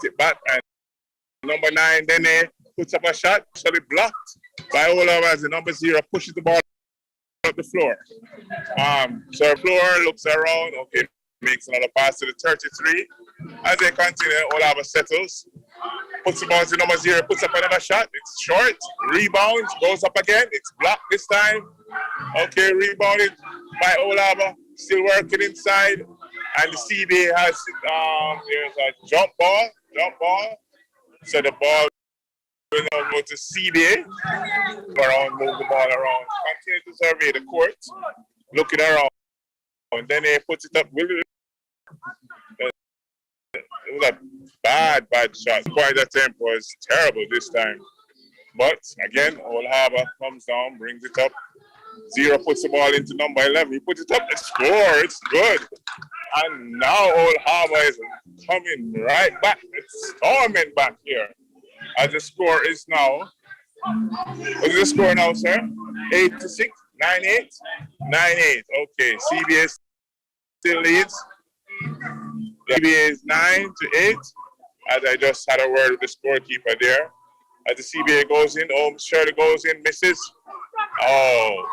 get it back. And number 9, then puts up a shot, actually blocked by Olava as the number 0 pushes the ball up the floor. So floor looks around, okay, makes another pass to the 33. As they continue, Olava settles, puts the ball to number 0, puts up another shot. It's short, rebounds, goes up again. It's blocked this time. Okay, rebounded by Olava, still working inside. And the CBA has, there's a jump ball. So the ball will now go to CBA. Around, move the ball around. Continue to survey the court. Looking around. And then they put it up. It was a bad shot. Quite attempt was terrible this time. But again, Old Harbour comes down, brings it up. 0 puts the ball into number 11. He puts it up and scores. It's good. And now Old Harbour is coming right back. It's storming back here. As the score is now. What is the score now, sir? 8-6? 9-8? 9-8. Okay. CBA still leads. CBA is 9-8. As I just had a word with the scorekeeper there. As the CBA goes in, Shirley goes in, misses. Oh,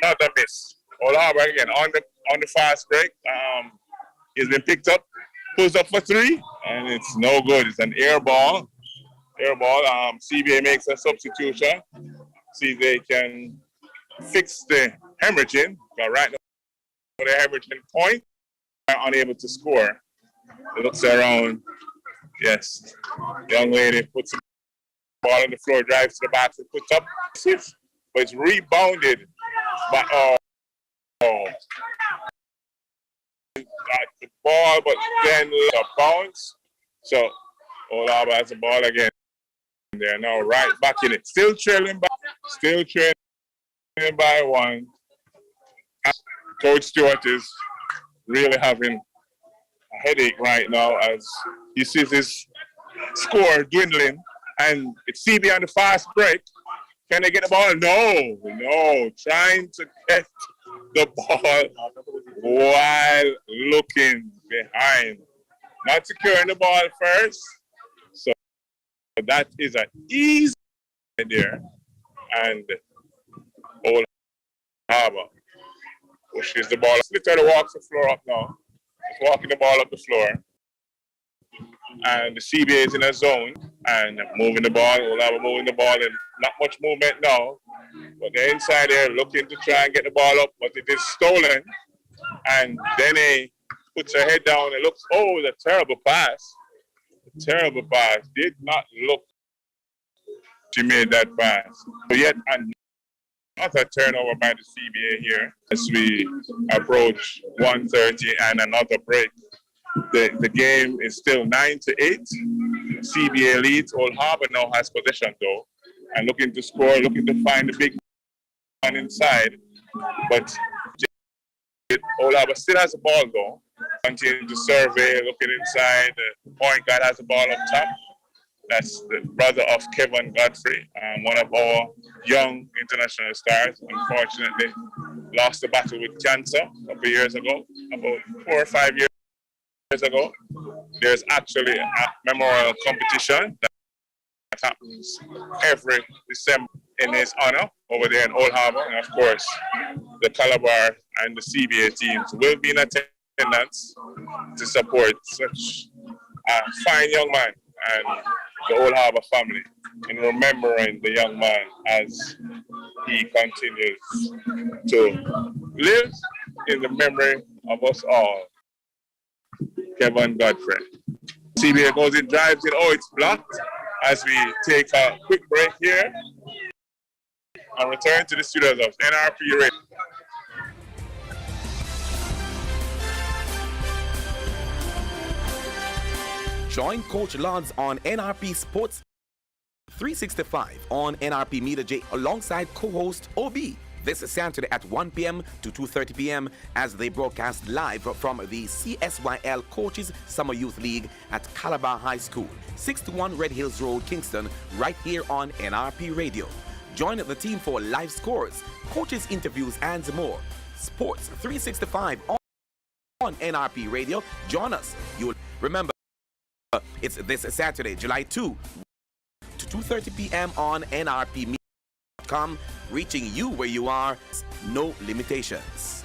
not a miss. Old Harbour again on the fast break. He's been picked up, pulls up for 3, and it's no good. It's an air ball. CBA makes a substitution. See if they can fix the hemorrhaging. Right now, the hemorrhaging point are unable to score. It looks around. Yes, young lady puts the ball on the floor, drives to the basket, puts up, but it's rebounded by the ball, but then a bounce. So Olava has the ball again. They're now right back in it. Still trailing by 1. Coach Stewart is really having a headache right now as he sees his score dwindling, and it's CB on the fast break. Can they get the ball? No. Trying to get the ball while looking behind. Not securing the ball first. So that is an easy there. And Old Harbour pushes the ball. Literally walks the floor up now. Just walking the ball up the floor. And the CBA is in a zone and moving the ball. Old Harbour moving the ball, and not much movement now. But they're inside there looking to try and get the ball up, but it is stolen. And then he puts her head down and looks, the terrible pass. Did not look. She made that pass. But yet another turnover by the CBA here as we approach 1:30 and another break. The game is still 9-8. CBA leads. Old Harbour now has possession though, and looking to score, looking to find the big one inside. But Old Harbour still has the ball though. Continuing to survey, looking inside. The point guard has the ball up top. That's the brother of Kevin Godfrey, one of our young international stars. Unfortunately, lost the battle with cancer a couple of years ago, about 4 or 5 years ago. There's actually a memorial competition that happens every December in his honor over there in Old Harbour. And of course, the Calabar and the CBA teams will be in attendance to support such a fine young man and the Old Harbour family in remembering the young man as he continues to live in the memory of us all. Kevin Godfrey. CBA goes in, drives it. It's blocked as we take a quick break here and return to the studios of NRP Radio. Join Coach Luds on NRP Sports 365 on NRP Media J alongside co-host OB. This is Saturday at 1 p.m. to 2:30 p.m. as they broadcast live from the CSYL Coaches Summer Youth League at Calabar High School, 61 Red Hills Road, Kingston, right here on NRP Radio. Join the team for live scores, coaches interviews, and more. Sports 365 on NRP Radio. Join us. You'll remember It's this Saturday, July 2 to 2:30 p.m. on NRP.com, reaching you where you are, no limitations.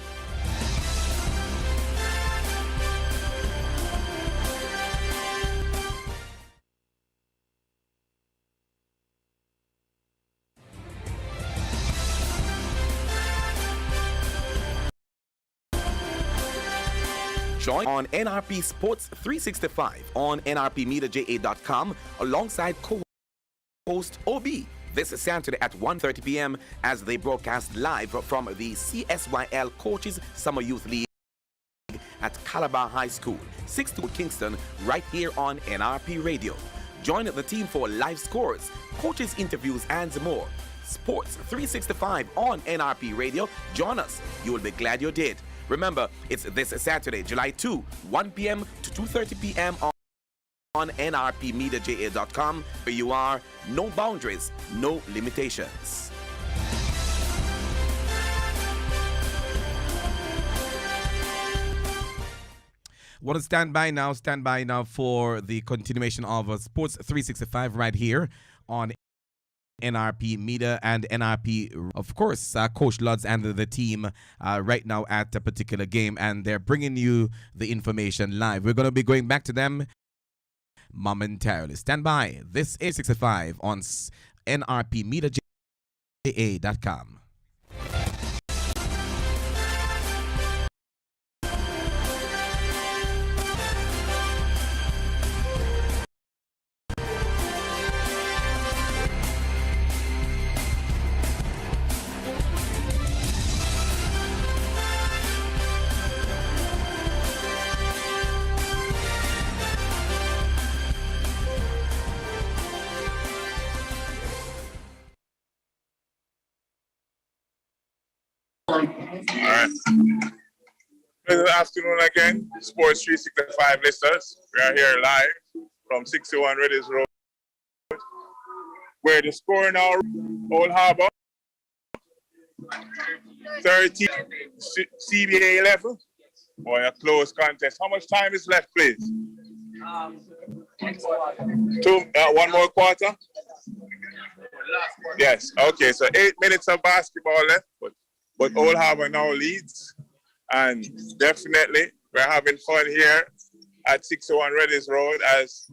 Join on NRP Sports 365 on NRPMediaJA.com alongside co-host OB this Saturday at 1:30 p.m. as they broadcast live from the CSYL Coaches Summer Youth League at Calabar High School, 62 Kingston, right here on NRP Radio. Join the team for live scores, coaches interviews, and more. Sports 365 on NRP Radio. Join us. You will be glad you did. Remember, it's this Saturday, July 2, 1 p.m. to 2:30 p.m. on NRPMediaJA.com, where you are, no boundaries, no limitations. Want to stand by now for the continuation of Sports 365 right here on NRP Media and NRP, of course, Coach Luds and the team right now at a particular game, and they're bringing you the information live. We're going to be going back to them momentarily. Stand by. This is 65 on NRPMediaJA.com. All right. Good afternoon again, Sports 365 listeners. We are here live from 61 Reddy's Road, where the score now, Old Harbour 30, CBA 11. Boy, a close contest. How much time is left, please? One more quarter? Yes, okay, so 8 minutes of basketball left, but Old Harbour now leads, and definitely we're having fun here at 61 Reddy's Road. As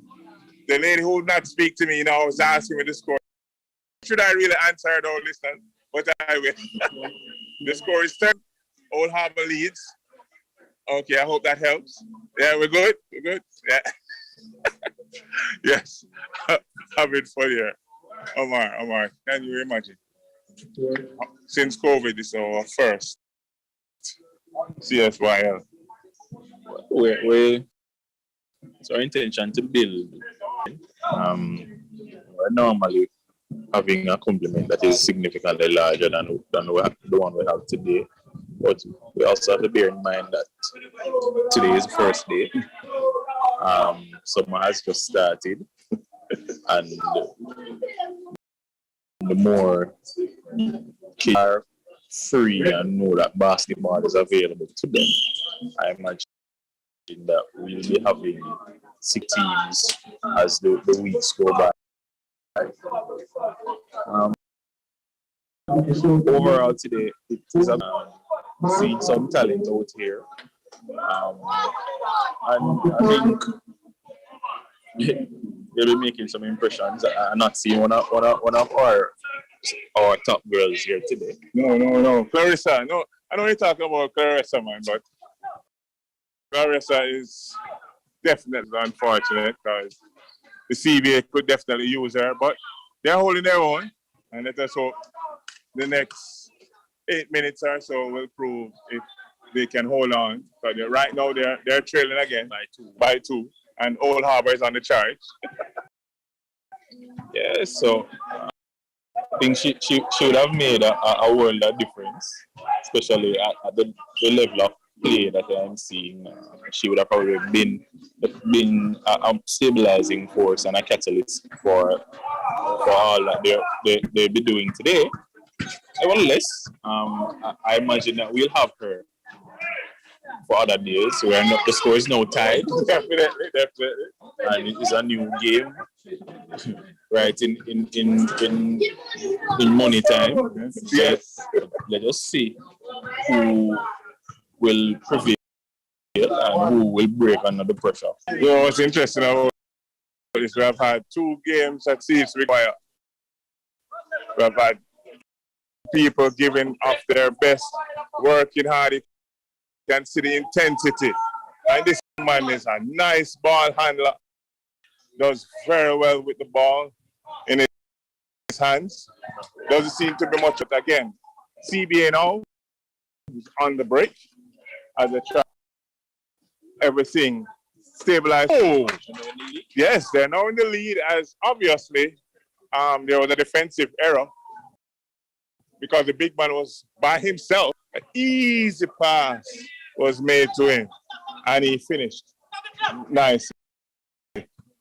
the lady who would not speak to me now was asking me the score. Should I really answer her though, listen? But I will. The score is 30. Old Harbour leads. Okay, I hope that helps. Yeah, we're good? We're good? Yeah. Yes, having fun here. Omar, can you imagine? Since COVID, this is our first CSYL. It's our intention to build. We're normally having a complement that is significantly larger than the one we have today. But we also have to bear in mind that today is the first day. Summer has just started, and the more kids are free and know that basketball is available to them, I imagine that we'll be having 6 teams as the weeks go by. Overall today, it is seeing some talent out here, and I think they'll be making some impressions. I'm not seeing one of our top girls here today. No, Clarissa. No, I know you're talking about Clarissa, man, but Clarissa is definitely unfortunate because the CBA could definitely use her, but they're holding their own, and let us hope the next 8 minutes or so will prove if they can hold on. Because right now they're trailing again by two, and Old Harbour is on the charge. Yeah, so I think she would have made a world of difference, especially at the level of play that I'm seeing. She would have probably been a stabilizing force and a catalyst for all that they'll be doing today. Nevertheless, I imagine that we'll have her for other days where the score is now tied. Definitely, definitely. And it is a new game, right? In money time. Yes. Let us see who will prevail and who will break under the pressure. You know what's interesting about this? We have had 2 games that seems to be quiet. We have had people giving up their best, working hard. You can see the intensity. And this man is a nice ball handler. Does very well with the ball in his hands. Doesn't seem to be much of it again. CBA now is on the break as they try everything stabilized. Oh, yes, they're now in the lead as obviously there was a defensive error because the big man was by himself. An easy pass was made to him and he finished. Nice.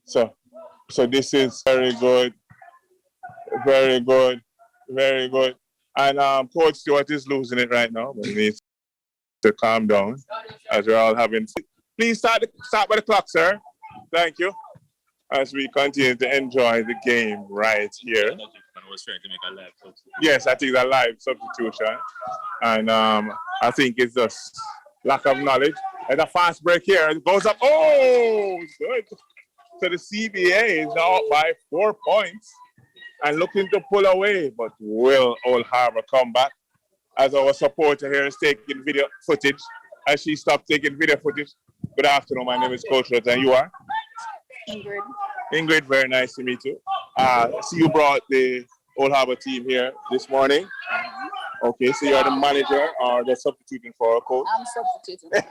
So this is very good, very good, very good. And Coach Stewart is losing it right now, but he needs to calm down as we're all having. Please start by the clock, sir. Thank you. As we continue to enjoy the game right here. I was trying to make a live substitution. Yes, I think it's a live substitution. And I think it's just lack of knowledge. And a fast break here. It goes up. Oh, good. So the CBA is now up by 4 points and looking to pull away. But will Old Harbor come back? As our supporter here is taking video footage. As she stopped taking video footage. Good afternoon. My name is Coach Luds, and you are? Ingrid. Ingrid, very nice to meet you. See you brought the Old Harbor team here this morning. Okay, so you're the manager or the substituting for a coach? I'm substituting.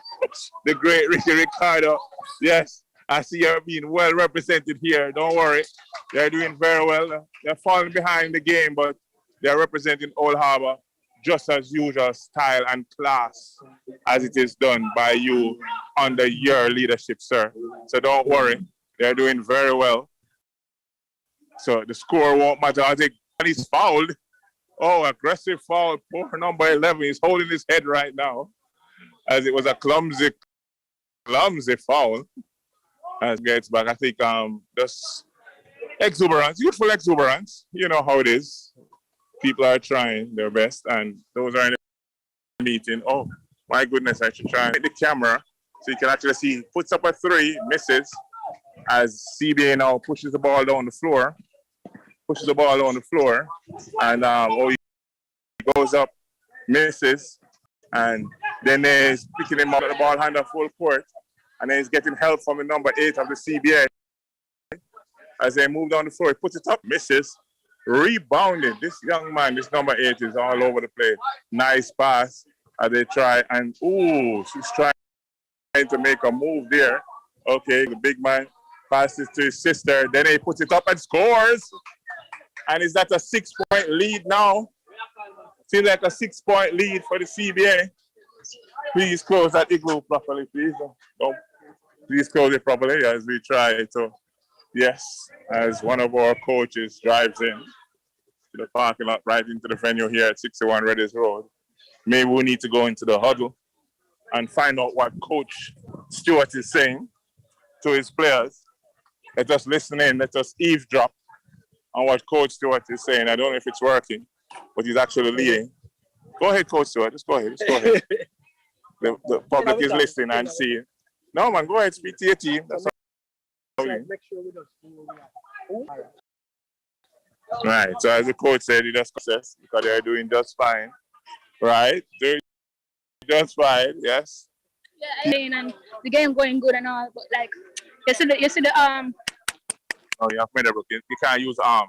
The great Ricky Ricardo. Yes, I see you're being well represented here. Don't worry. They're doing very well. They're falling behind the game, but they're representing Old Harbor just as usual, style and class as it is done by you under your leadership, sir. So don't worry. They're doing very well. So the score won't matter. I think he's fouled. Oh, aggressive foul. Poor number 11. He's holding his head right now as it was a clumsy foul. As he gets back, I think just exuberance, youthful exuberance. You know how it is. People are trying their best, and those are in the meeting. Oh, my goodness, I should try and hit the camera so you can actually see. He puts up a 3, misses, as CBA now pushes the ball down the floor. And he goes up, misses, and then he's picking him up at the ball handle full court, and then he's getting help from the number 8 of the CBA. As they move down the floor, he puts it up, misses, rebounded. This young man, this number 8, is all over the place. Nice pass as they try, and she's trying to make a move there. Okay, the big man passes to his sister, then he puts it up and scores. And is that a 6-point lead now? Seems like a 6-point lead for the CBA. Please close that igloo properly, please. Please close it properly as we try to. Yes, as one of our coaches drives in to the parking lot right into the venue here at 61 Reddy's Road. Maybe we need to go into the huddle and find out what Coach Stewart is saying to his players. Let us listen in, let us eavesdrop on what Coach Stewart is saying. I don't know if it's working, but he's actually leading. Go ahead, Coach Stewart. Just go ahead. The public is listening and seeing. No, man, go ahead, speak to your team. That's all. Right. So as the coach said, he does success because they're doing just fine. Right? Doing just fine, yes. Yeah, and the game going good and all, but like you see the Oh, you have made it, you can't use arm.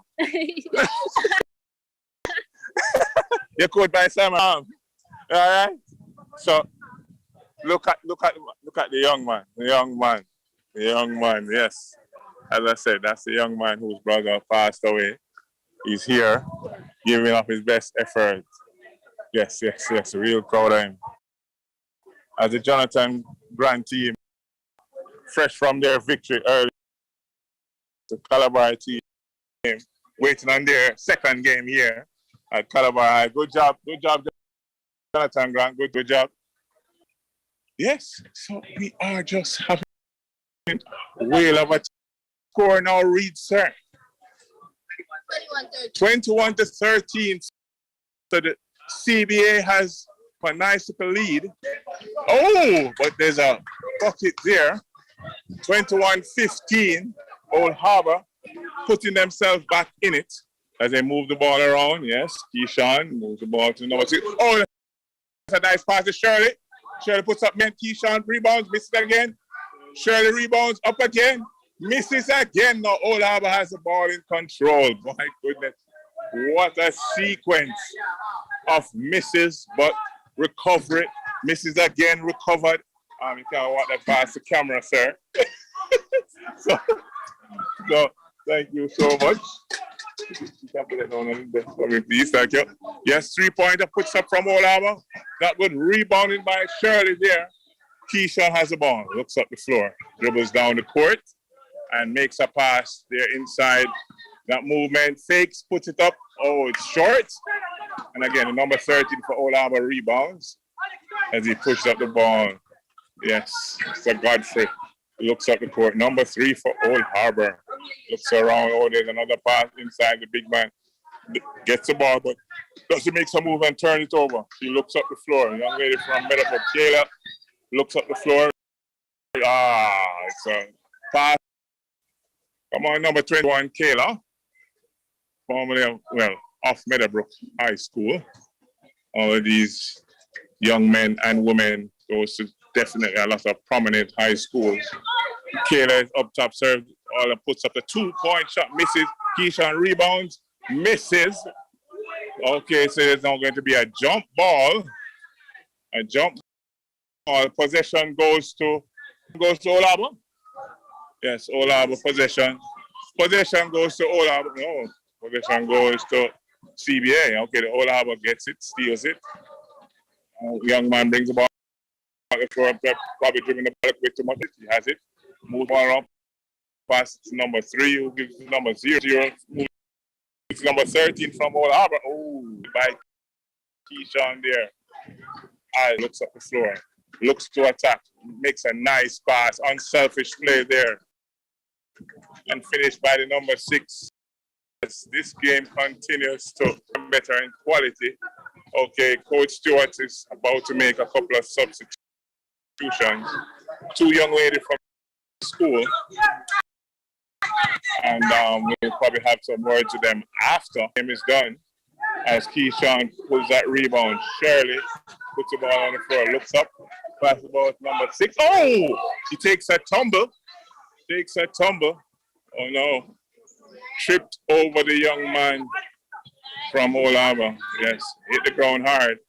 You're coached by Simon arm. All right. So look at the young man. Yes. As I said, that's the young man whose brother passed away. He's here, giving up his best effort. Yes. Real proud of him. As the Jonathan Grant team, fresh from their victory early, the Calabar team waiting on their second game here at Calabar. Good job, Jonathan Grant. Good job. Yes, so we are just having a whale of a score now read, sir. 21 to 13. So the CBA has a nice little lead. Oh, but there's a bucket there. 21-15. Old Harbor putting themselves back in it as they move the ball around. Yes, Keyshawn moves the ball to number 6. Oh, that's a nice pass to Shirley. Shirley puts up man. Keyshawn rebounds, misses again. Shirley rebounds up again, misses again. Now Old Harbor has the ball in control. My goodness, what a sequence of misses, but recovery. Misses again, recovered. You can't want that past the camera, sir. so thank you so much. You can put it down a little bit for me, please. Thank you. Yes, 3-pointer puts up from Old Harbor. That was rebounded by Shirley there. Keyshawn has the ball, looks up the floor, dribbles down the court, and makes a pass there inside. That movement, fakes, puts it up. Oh, it's short. And again, the number 13 for Old Harbor rebounds as he pushes up the ball. Yes, Mr. Godfrey looks up the court. Number 3 for Old Harbor. Looks around. Oh, there's another pass inside. The big man gets the ball, but doesn't make some move and turn it over. She looks up the floor. Young lady from Meadowbrook, Kayla, looks up the floor. It's a pass. Come on, number 21, Kayla. Formerly, off Meadowbrook High School. All of these young men and women goes to definitely a lot of prominent high schools. Kayla is up top, serves, all puts up the 2-point shot, misses. Keyshawn rebounds, misses. Okay, so there's now going to be a jump ball. A jump ball. Possession goes to Old Harbor. Yes, Old Harbor possession. Possession goes to Old Harbor. No, possession goes to CBA. Okay, the Old Harbor gets it, steals it. Young man brings the ball on the floor, probably driven the ball a bit too much. He has it. Move ball around. Pass to number 3, who gives number 0. It's number 13 from Old Harbor. Oh, by Keyshawn there. Looks up the floor. Looks to attack. Makes a nice pass. Unselfish play there. And finished by the number 6. This game continues to get better in quality. Okay, Coach Stewart is about to make a couple of substitutions. 2 young ladies from school. And we'll probably have some words to them after the game is done. As Keyshawn pulls that rebound. Shirley puts the ball on the floor, looks up, passes the ball to number 6. Oh! She takes a tumble. Oh no. Tripped over the young man from Old Harbor. Yes, hit the ground hard.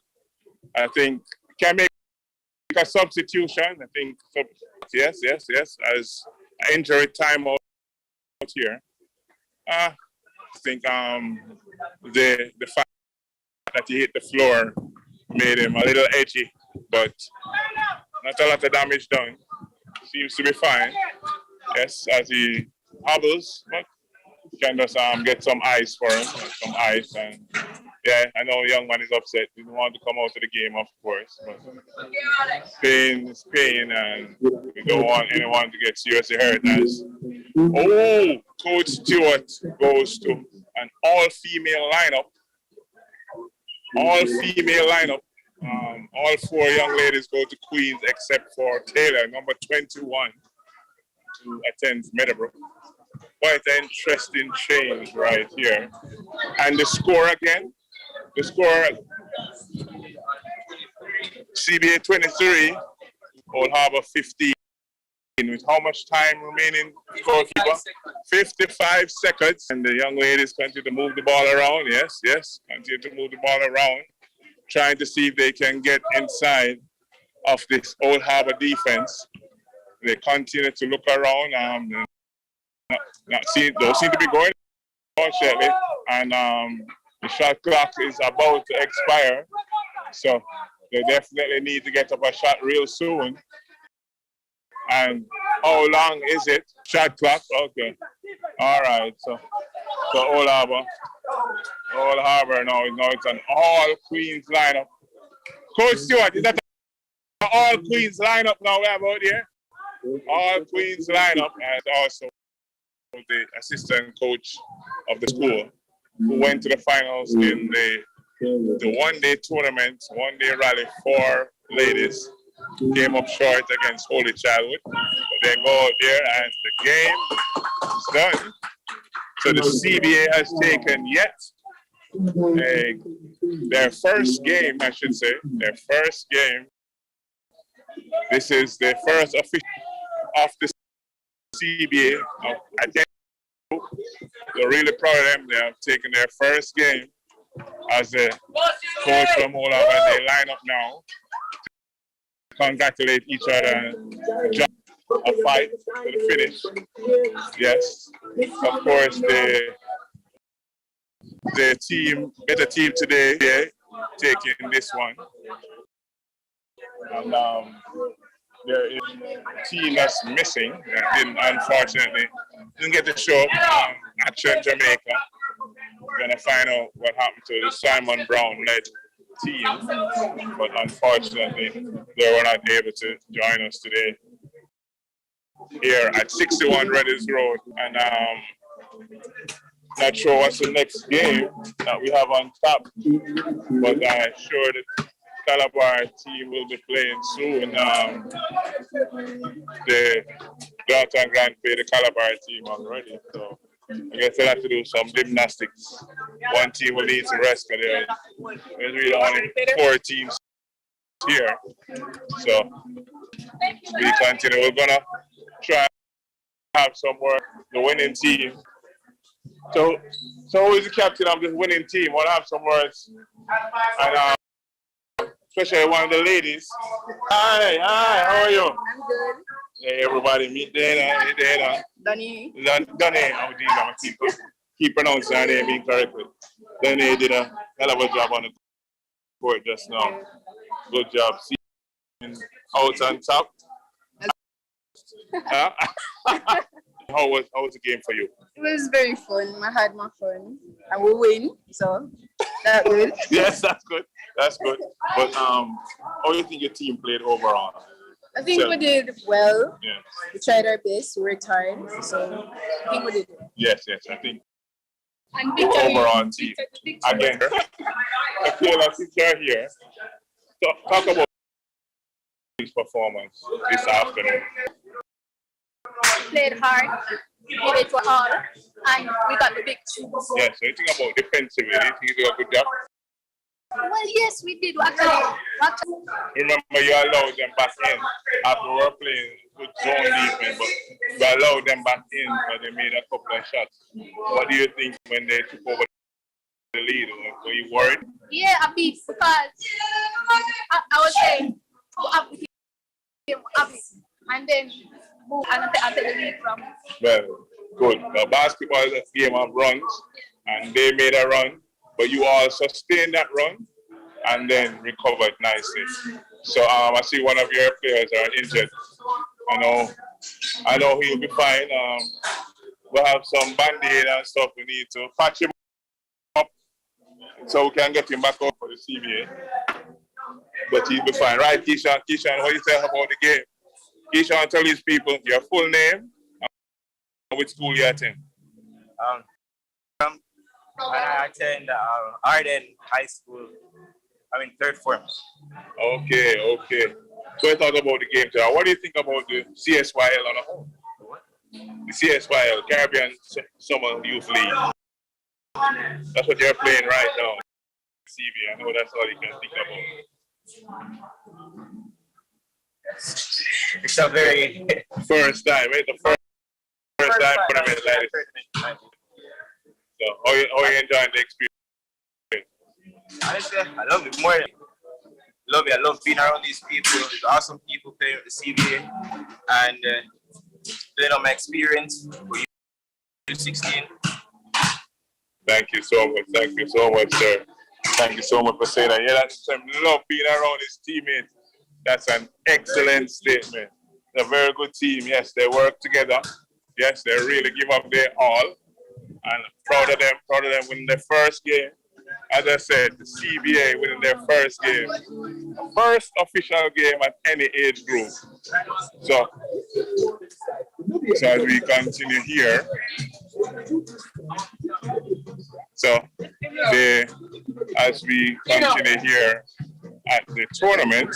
I think can make a substitution. I think yes. As an injury timeout here. I think the fact that he hit the floor made him a little edgy, but not a lot of damage done. Seems to be fine. Yes, as he hobbles, but can just get some ice for him, some ice, and yeah, I know young man is upset. He didn't want to come out to the game, of course, but pain is pain, and we don't want anyone to get seriously hurt. As Coach Stewart goes to an all-female lineup. All 4 young ladies go to Queens except for Taylor, number 21, who attends Meadowbrook. Quite an interesting change right here. And the score again, CBA 23, Old Harbor 15. With how much time remaining, goalkeeper? 55 seconds. And the young ladies continue to move the ball around. Yes, continue to move the ball around. Trying to see if they can get inside of this Old Harbor defense. They continue to look around. Don't seem to be going, unfortunately. And the shot clock is about to expire. So they definitely need to get up a shot real soon. And how long is it? Shot clock? Okay. All right. So Old Harbor now it's an all Queens lineup. Coach Stewart, is that an all Queens lineup now we have out here. All Queens lineup, and also the assistant coach of the school who went to the finals in the one-day tournament, one-day rally for ladies. Came up short against Holy Childhood. But they go out there and the game is done. So the CBA has taken yet their first game, I should say, their first game. This is the first official of the CBA. I think they're really proud of them. They have taken their first game as a coach from Olam, and they line up now. Congratulate each other and jump a fight to the finish. Yes, of course, the team, better team today, taking this one. And there is a team that's missing, unfortunately, didn't get to show up. Action Jamaica. We're going to find out what happened to the Simon Brown-led team, but unfortunately, they were not able to join us today here at 61 Reddit's Road. And not sure what's the next game that we have on top, but I'm sure the Calabar team will be playing soon. The Downtown Grand played the Calabar team already, so I guess they'll have to do some gymnastics. One team will need to rest because there's really only 4 teams here. So we continue. We're gonna try and have somewhere the winning team. So who is the captain of the winning team? We'll have some words. And especially one of the ladies. Hi, how are you? I'm good. Hey, everybody, meet Dana. Hey, Dana. Donnie. Donnie, keep pronouncing her name incorrectly. Donnie did a hell of a job on the court just now. Good job. Seeing out on top. How was the game for you? It was very fun. I had my fun. And we win, so that's good. Yes, that's good. That's good. But how do you think your team played overall? I think we did well. Yeah. We tried our best. We worked hard. So I think we did it. Yes, I think And overall team. Again, Akela, since you're here, talk about his performance this afternoon. played hard, gave it to all, and we got the victory. Yes, so you think about defensively, you think you do a good job? Well, yes, we did. Actually. Remember, you allowed them back in after we were playing good zone defense, but you allowed them back in, but they made a couple of shots. What do you think when they took over the lead? Were you worried? Yeah, a bit, because I was saying, up with him, and then move and take the lead from. Well, good. Basketball is a game of runs, and they made a run, but you all sustained that run and then recovered nicely. So I see one of your players are injured. I know he'll be fine. We'll have some band-aid and stuff. We need to patch him up so we can get him back up for the CBA. But he'll be fine. Right, Keishan? Keishan, what do you say about the game? Keishan, tell these people your full name and which school you attend. I attend Arden High School. I'm in third form. Okay. So I thought about the game today. What do you think about the CSYL on a whole? The CSYL, Caribbean Summer Youth League. That's what you're playing right now. CB, I know that's all you can think about. It's a very first time, right? The first time tournament like this. So how you enjoying the experience? Honestly, I love it more. I love being around these people. There's awesome people playing with the CBA and playing on my experience for you 16. Thank you so much, sir. Thank you so much for saying that. Yeah, that's some love being around his teammates. That's an excellent statement. They're a very good team. Yes, they work together. Yes, they really give up their all. And proud of them winning their first game as I said, the CBA winning their first game, first official game at any age group. So as we continue here, as we continue here at the tournament,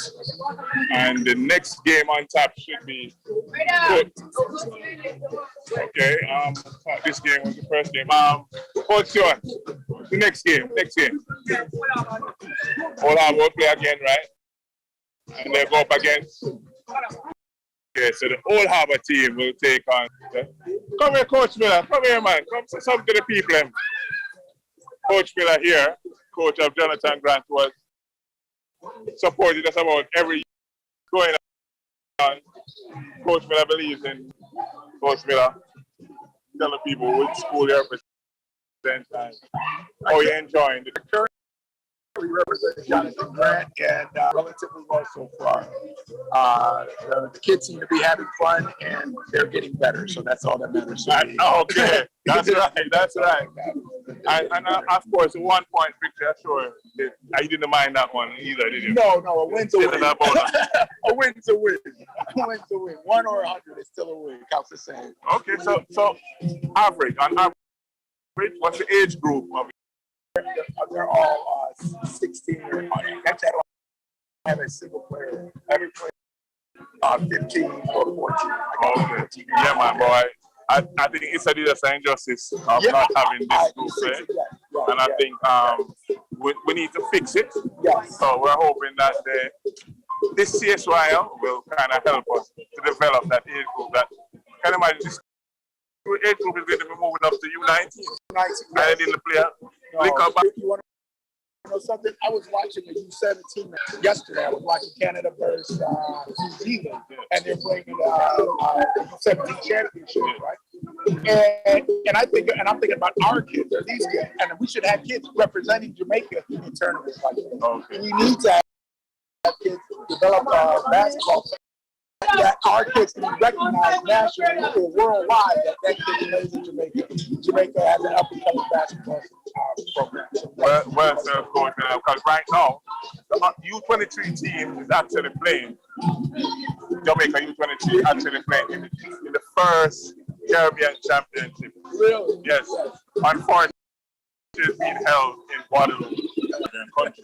and the next game on tap should be good. Okay, this game was the first game. Coach Luds, the next game. All our will play again, right? And they go up against. Okay, so the Old Harbor team will take on. Come here, Coach Miller. Come here, man. Come say something to the people. Coach Miller here, coach of Jonathan Grant, was supported us about every going on. Coach Miller believes in Coach Miller telling people which school you're representing and how you're enjoying it. We represent Jonathan Grant and relatively well so far. The kids seem to be having fun and they're getting better, so that's all that matters. Okay, that's right. And of course, 1 point victory, I'm sure you didn't mind that one either, did you? No, a win's a win. A win's a win. A win's a win. 1 or 100 is still a win. Counts the same. Okay, so average, on average, what's the age group of it? They're all 16 or under. Actually, I don't have a single player. Every player 15 or 14. Okay. Yeah, my boy. I think it's a injustice of not having this group, right? And I think we need to fix it. Yes. So we're hoping that this CSYL will kind of help us to develop that age group. That can you imagine this age group is going to be moving up to U19. And then the player link up. You want to know something? I was watching the U17 yesterday. I was watching Canada versus New Zealand, and they're playing the U17 championship, right? And I'm thinking about our kids, or these kids, and we should have kids representing Jamaica in tournaments like this. Okay. We need to have kids develop basketball that our kids can be recognized nationally or worldwide that kid plays in Jamaica. Jamaica has an up-and-coming basketball program. Well, sir, Coach, because right now, the U23 team is actually playing. Jamaica U23 actually playing in the first Caribbean Championship. Really? Yes. Unfortunately, it's being held in Guadeloupe.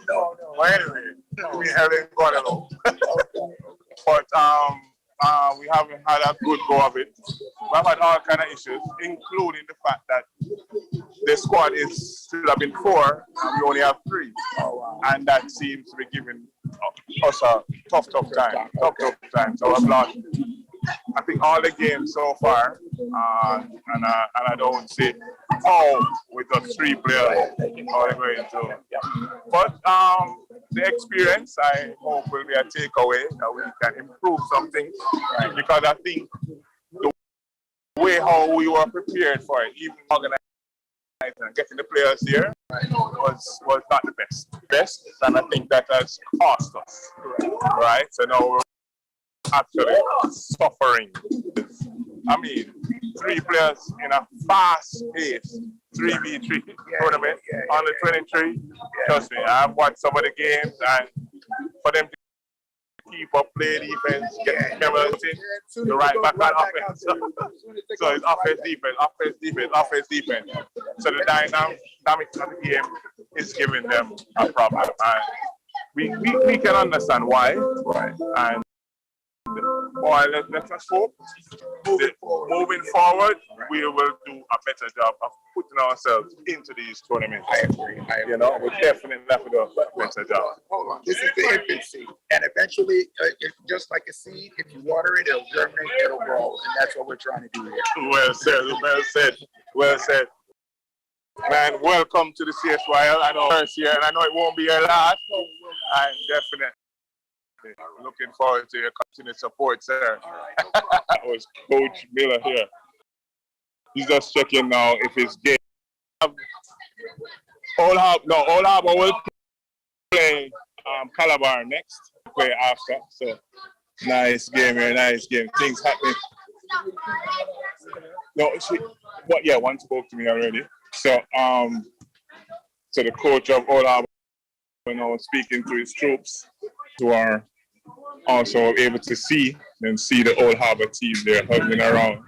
No. Well, anyway, it's being held in Guadeloupe. But we haven't had a good go of it. We've had all kind of issues, including the fact that the squad should have been 4 and we only have 3. And that seems to be giving us a tough time. So I've lost, I think, all the games so far, and I don't see how with the 3 players how they're going to. But the experience, I hope, will be a takeaway that we can improve something, right? Because I think the way how we were prepared for it, even organizing and getting the players here, was not the best, and I think that has cost us, right? So now we're actually suffering. I mean, 3 players in a fast-paced 3v3 tournament on the 23. Trust me, I've watched some of the games, and for them to keep up, play defense, get the cameras in, the right back on offense. So it's offense, defense. So the dynamics of the game is giving them a problem. And we can understand why, right? And boy, let us hope moving forward, we will do a better job of putting ourselves into these tournaments. I agree. You know, we definitely have to do a better job. Hold on. This is the infancy. And eventually, just like a seed, if you water it, it'll germinate, it'll grow. And that's what we're trying to do here. Well said. Man, welcome to the CSYL. I know first year, and I know it won't be your last. I'm definitely looking forward to your continued support, sir. That was Coach Miller here. He's just checking now if his game. Old Harbor will play Calabar next. Play after. So nice game here, nice game. Things happening. No, one spoke to me already. So So the coach of Old Harbor, speaking to his troops, who are also able to see the Old Harbor team there hugging around.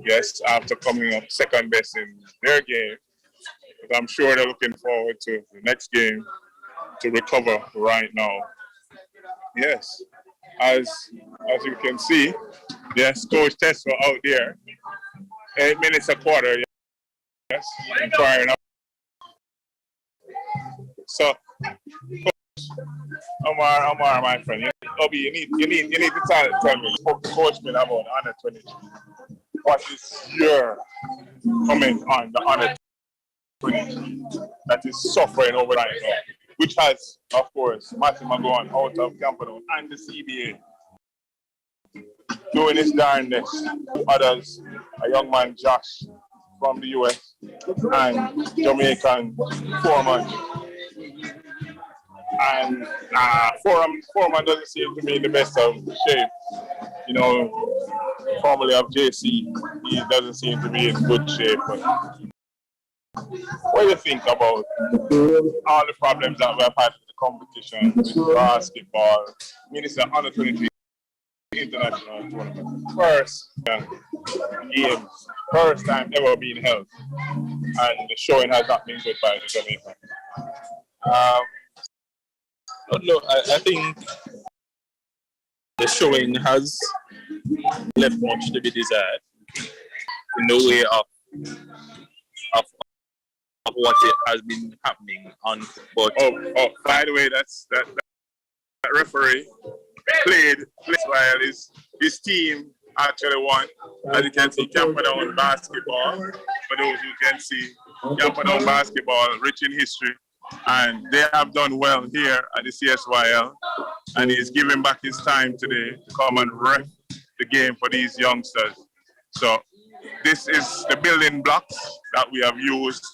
Yes, after coming up second best in their game. But I'm sure they're looking forward to the next game to recover right now. Yes, as you can see, yes, Coach Tesla out there. 8 minutes a quarter, yes, and firing up. So, Omar, my friend, Obi, you need to tell me. Coach been about under 23. What is your comment on the under 23 that is suffering over right now, which has, of course, Matthew McGowan out of Camperdown and the CBA doing his darndest. Others, a young man, Josh, from the US, and Jamaican Foreman. And Foreman doesn't seem to be in the best of shape. Formerly of JC, he doesn't seem to be in good shape. But what do you think about all the problems that we have had with the competition, with basketball? I mean, it's an under 23 international tournament. First games, first time ever being held. And the showing has not been good by the Jamaican. No, I think the showing has left much to be desired in the way of what it has been happening on. But by the way, that referee played while his team actually won. As you can see, Camperdown basketball. For those who can see, Camperdown basketball, rich in history. And they have done well here at the CSYL. And he's giving back his time today to come and ref the game for these youngsters. So this is the building blocks that we have used.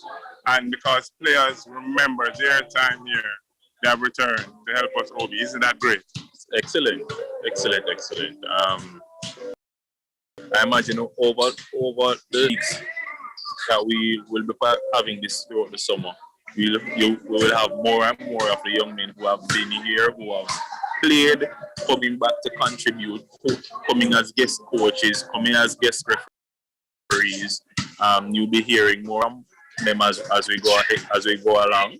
And because players remember their time here, they have returned to help us, Obi. Isn't that great? Excellent. I imagine over the weeks that we will be having this throughout the summer, we will have more and more of the young men who have been here, who have played, coming back to contribute, coming as guest coaches, coming as guest referees. You'll be hearing more of them as we go ahead, as we go along.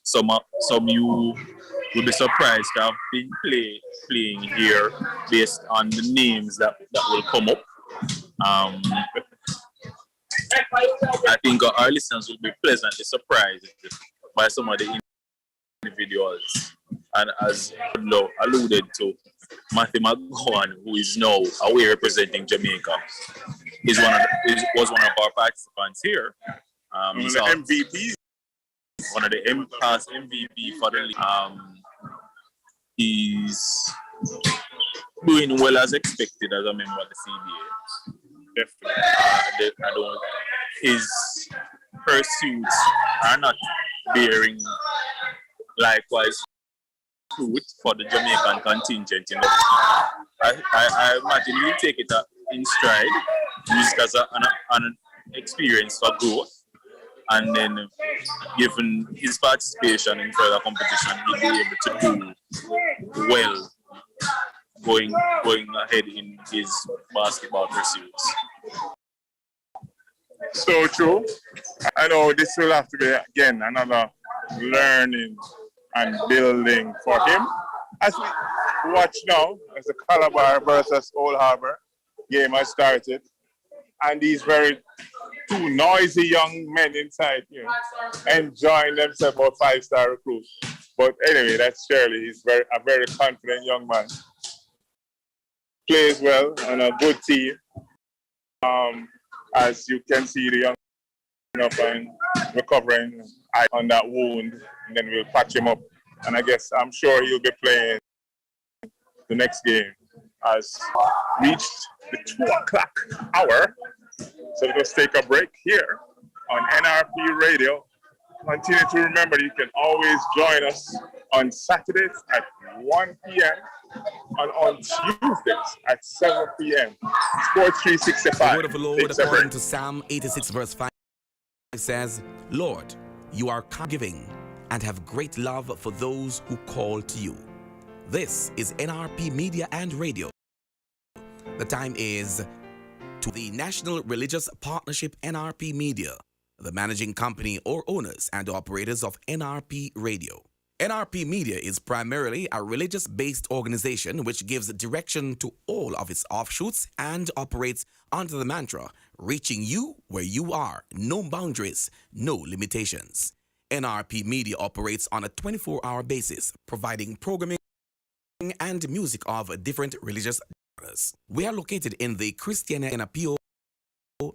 Some you will be surprised to have been playing here based on the names that will come up. I think our listeners will be pleasantly surprised by some of the individuals. And as Lo alluded to, Matthew McGowan, who is now away representing Jamaica, was one of our participants here. He's the MVP. One of the past MVP for the league. He's doing well as expected as a member of the CBA. Definitely. His pursuits are not bearing likewise fruit for the Jamaican contingent. I imagine he'll take it in stride, use it as an experience for growth, and then given his participation in further competition, he'll be able to do well going ahead in his basketball pursuits. So true. I know this will have to be, again, another learning and building for him. As we watch now, as the Calabar versus Old Harbor game has started, and these two noisy young men inside here enjoying themselves about 5-star recruits. But anyway, that's Shirley. He's a very confident young man. Plays well on a good team. As you can see, the young up and recovering on that wound, and then we'll patch him up. And I guess I'm sure he'll be playing the next game. As reached the 2 o'clock hour, so let's take a break here on NRP Radio. Continue to remember you can always join us on Saturdays at 1 p.m. and on Tuesdays at 7 p.m. Sports 365. The word of the Lord according to Psalm 86 verse 5. says, Lord, you are giving and have great love for those who call to you. This is NRP Media and Radio. The time is to the National Religious Partnership NRP Media, the managing company or owners and operators of NRP Radio. NRP Media is primarily a religious-based organization which gives direction to all of its offshoots and operates under the mantra, reaching you where you are, no boundaries, no limitations. NRP Media operates on a 24-hour basis, providing programming and music of different religious genres. We are located in the Christian NPO,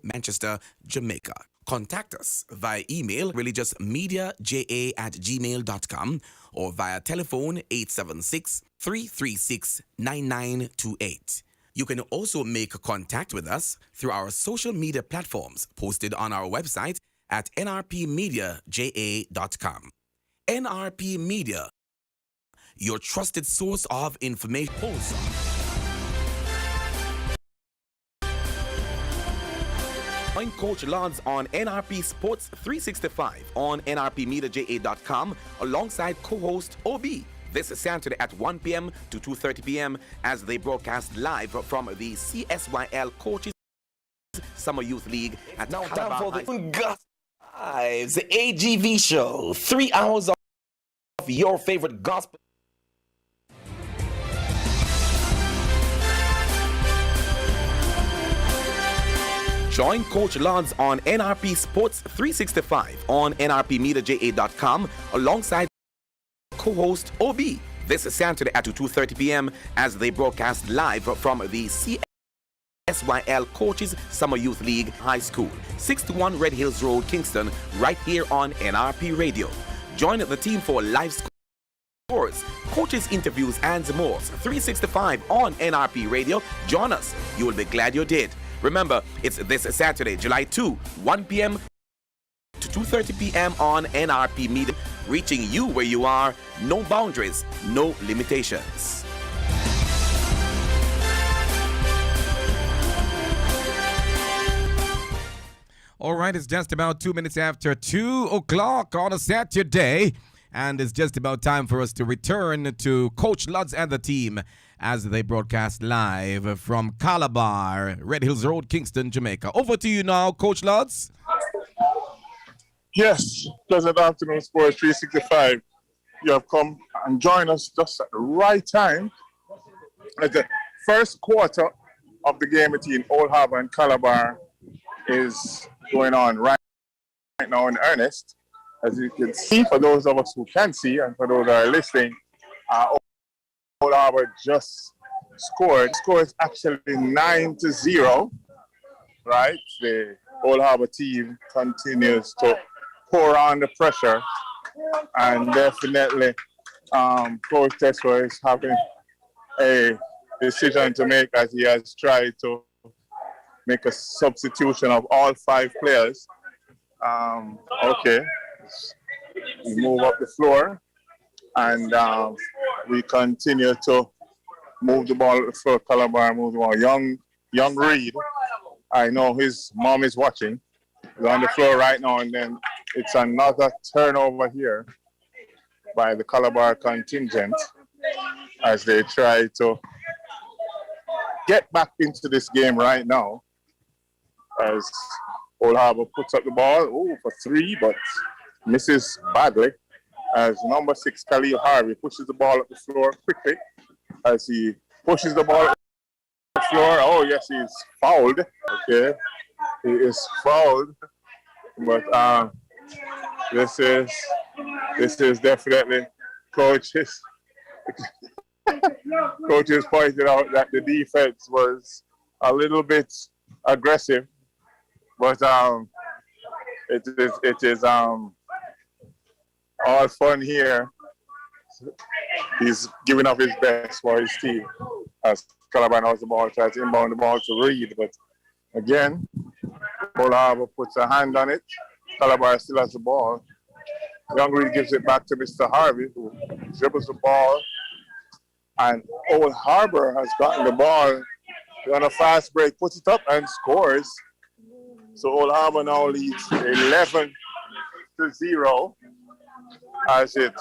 Manchester, Jamaica. Contact us via email religiousmediaja@gmail.com or via telephone 876-336-9928. You can also make contact with us through our social media platforms posted on our website at nrpmediaja.com. NRP Media, your trusted source of information. Join Coach Luds on NRP Sports 365 on nrpmediaja.com alongside co-host OB this Saturday at 1 p.m. to 2:30 p.m. as they broadcast live from the CSYL Coaches Summer Youth League at Now Calabar time for High. the Guys, the AGV show. 3 hours of your favorite gospel. Join Coach Luds on NRP Sports 365 on nrpmediaja.com alongside co-host OB this Saturday at 2:30 p.m. as they broadcast live from the CSYL Coaches Summer Youth League High School, 61 Red Hills Road, Kingston, right here on NRP Radio. Join the team for live scores, coaches interviews and more. 365 on NRP Radio. Join us. You will be glad you did. Remember, it's this Saturday, July 2, 1 p.m. to 2:30 p.m. on NRP Media, reaching you where you are, no boundaries, no limitations. All right, it's just about 2 minutes after 2 o'clock on a Saturday, and it's just about time for us to return to Coach Luds and the team as they broadcast live from Calabar, Red Hills Road, Kingston, Jamaica. Over to you now, Coach Luds. Yes, pleasant afternoon, Sports 365. You have come and joined us just at the right time. As the first quarter of the game between Old Harbour and Calabar is going on right now in earnest. As you can see, for those of us who can see and for those that are listening, Old Harbour just scored. The score is actually 9-0, right? The Old Harbour team continues to pour on the pressure, and definitely Coach Tesco is having a decision to make as he has tried to make a substitution of all 5 players. Okay, we move up the floor. And we continue to move the ball for Calabar, move the ball. Young Reed, I know his mom is watching. He's on the floor right now, and then it's another turnover here by the Calabar contingent as they try to get back into this game right now. As Old Harbour puts up the ball, for 3, but misses badly. As number 6, Khalil Harvey, pushes the ball up the floor quickly. As he pushes the ball up the floor, oh yes, he's fouled. Okay, he is fouled. But this is definitely coaches. Coaches pointed out that the defense was a little bit aggressive, but it is all fun here. He's giving up his best for his team as Calabar has the ball, tries to inbound the ball to Reed, but again, Old Harbour puts a hand on it. Calabar still has the ball. Young Reed gives it back to Mr. Harvey, who dribbles the ball, and Old Harbour has gotten the ball on a fast break, puts it up and scores. So Old Harbor now leads 11-0 as it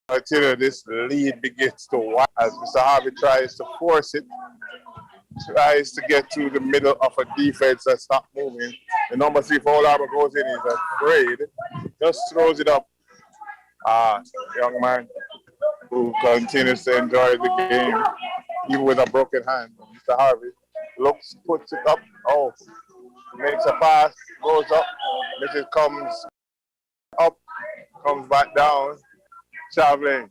until this lead begins to widen as Mr. Harvey tries to force it, tries to get to the middle of a defense that's not moving. The number 3 for Old Harbor goes in, he's afraid, just throws it up. Young man who continues to enjoy the game, even with a broken hand. Mr. Harvey looks, puts it up, makes a pass, goes up, Mrs. comes up, comes back down, traveling.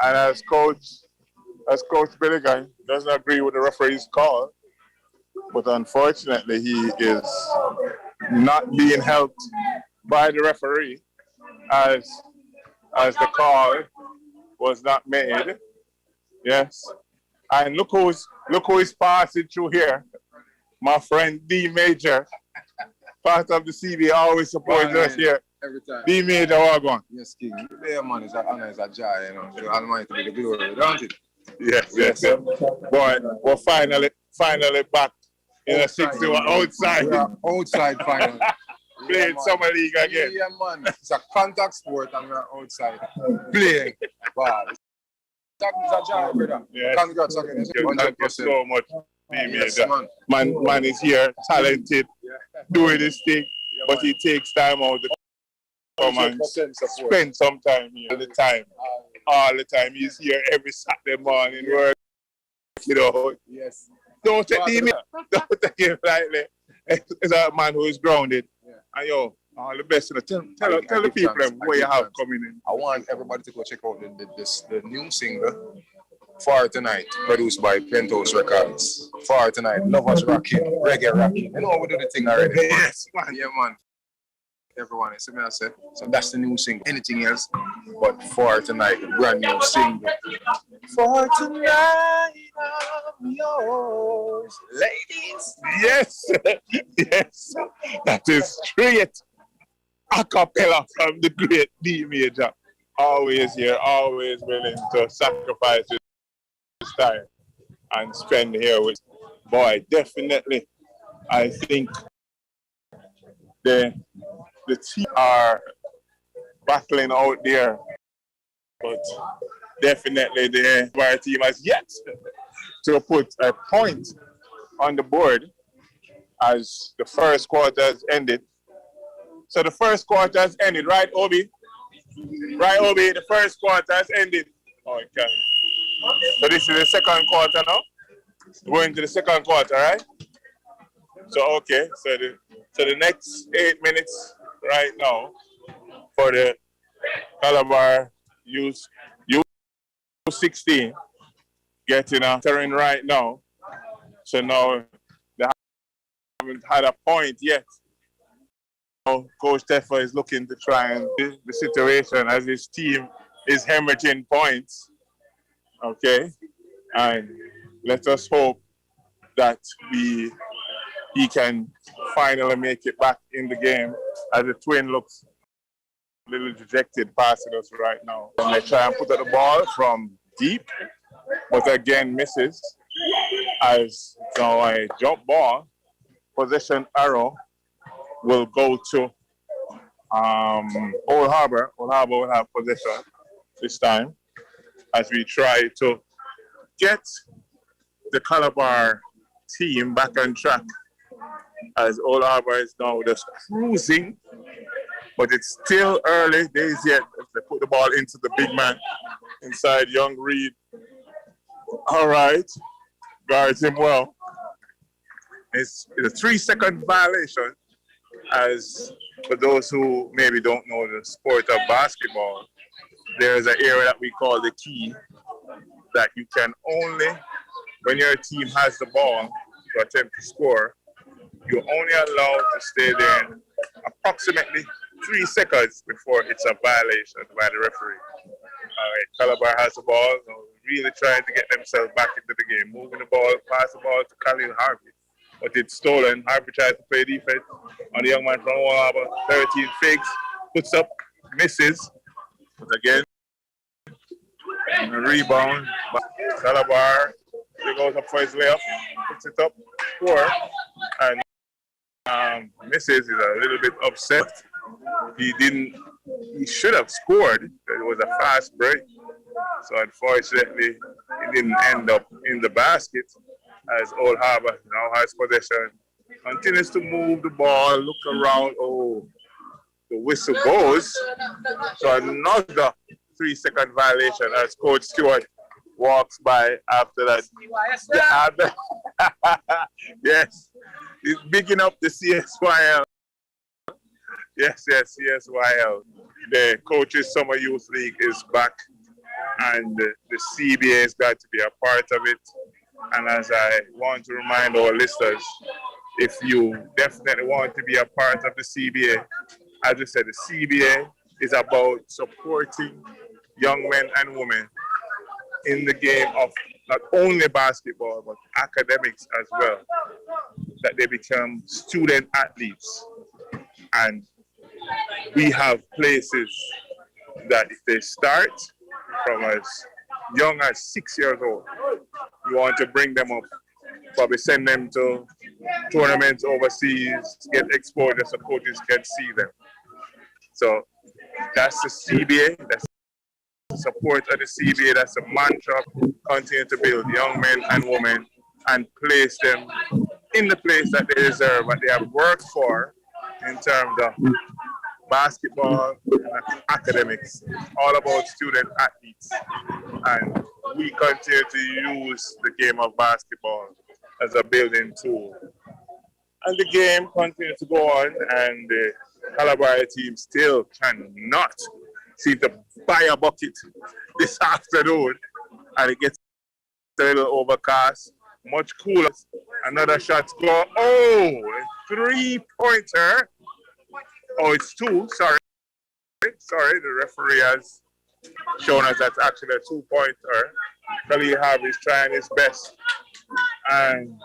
And as Coach Billigan doesn't agree with the referee's call, but unfortunately he is not being helped by the referee as the call was not made. Yes. And look who is passing through here. My friend D Major, part of the CB, always supports us here. Every time. D Major, what going? Yes, King. Yeah, man, it's an honor, it's a joy, you know. The Almighty be the glory, don't it? Yes. Boy, we're finally back in a 61 outside. Yeah, outside finally. Playing summer league again. Yeah, man. It's a contact sport and we're outside playing. Wow. It's a joy, brother. Yes. Congrats again. Thank you so much, D Major. Yes, Man is here, talented, doing his thing, but he takes time out to come and spend some time here all the time. He's here every Saturday morning work, Yes. Don't take him lightly. It's a man who is grounded. Yeah. And all the best. Tell the people what you have coming in. I want everybody to go check out the new single, For Tonight, produced by Penthouse Records. For Tonight, Lovers Rocking, Reggae Rocking. You know we do the thing already. Yes, man. Yeah, man. Everyone, it's me I said. So that's the new single. Anything else but For Tonight, the brand new single. For tonight, I'm yours, ladies. Yes. That is straight a cappella from the great D Major. Always here, always willing to sacrifice his time and spend here with. Boy, definitely, I think the team are battling out there, but definitely the our team has yet to put a point on the board as the first quarter has ended. So the first quarter has ended, right, Obi? Right, Obi, the first quarter has ended. Okay. So this is the second quarter now? We're into the second quarter, right? So, okay. So the next 8 minutes right now for the Calabar U16 getting a turn right now. So now they haven't had a point yet. Coach Teffa is looking to try and the situation as his team is hemorrhaging points. Okay, and let us hope that he can finally make it back in the game as the twin looks a little dejected passing us right now. And they try and put out the ball from deep, but again misses as now a jump ball possession arrow will go to Old Harbor. Old Harbor will have possession this time as we try to get the Calabar team back on track as Old Harbor is now just cruising, but it's still early days yet as they put the ball into the big man inside Young Reed. All right, guards him well. It's a 3-second violation. As for those who maybe don't know the sport of basketball, there is an area that we call the key that you can only, when your team has the ball to attempt to score, you're only allowed to stay there approximately 3 seconds before it's a violation by the referee. All right, Calabar has the ball, really trying to get themselves back into the game, moving the ball, pass the ball to Khalil Harvey. But it's stolen. Harvey tries to play defense on the young man from Old Harbor. 13 fakes, puts up, misses. But again, and a rebound. Calabar, he goes up for his layup, puts it up, score. And Mrs. is a little bit upset. He should have scored. It was a fast break. So unfortunately, it didn't end up in the basket as Old Harbor now has possession. Continues to move the ball, look around. Oh, the whistle goes. So another 3-second violation as Coach Stewart walks by after that. Yes, he's bigging up the CSYL. Yes, CSYL. The Coaches Summer Youth League is back, and the CBA has got to be a part of it. And as I want to remind our listeners, if you definitely want to be a part of the CBA, as I said, the CBA is about supporting young men and women in the game of not only basketball, but academics as well, that they become student athletes. And we have places that if they start from as young as 6 years old, you want to bring them up, probably send them to tournaments overseas, get exposure so coaches can see them. So that's the CBA, that's the support of the CBA, that's the mantra, continue to build young men and women and place them in the place that they deserve, what they have worked for in terms of basketball and academics, all about student athletes. And we continue to use the game of basketball as a building tool. And the game continues to go on, and the Calabria team still cannot seem to buy a bucket this afternoon, and it gets a little overcast, much cooler. Another shot score. Oh, a 3-pointer. Oh, it's 2. Sorry, the referee has shown us that's actually a 2-pointer. Khalil Harvey is trying his best, and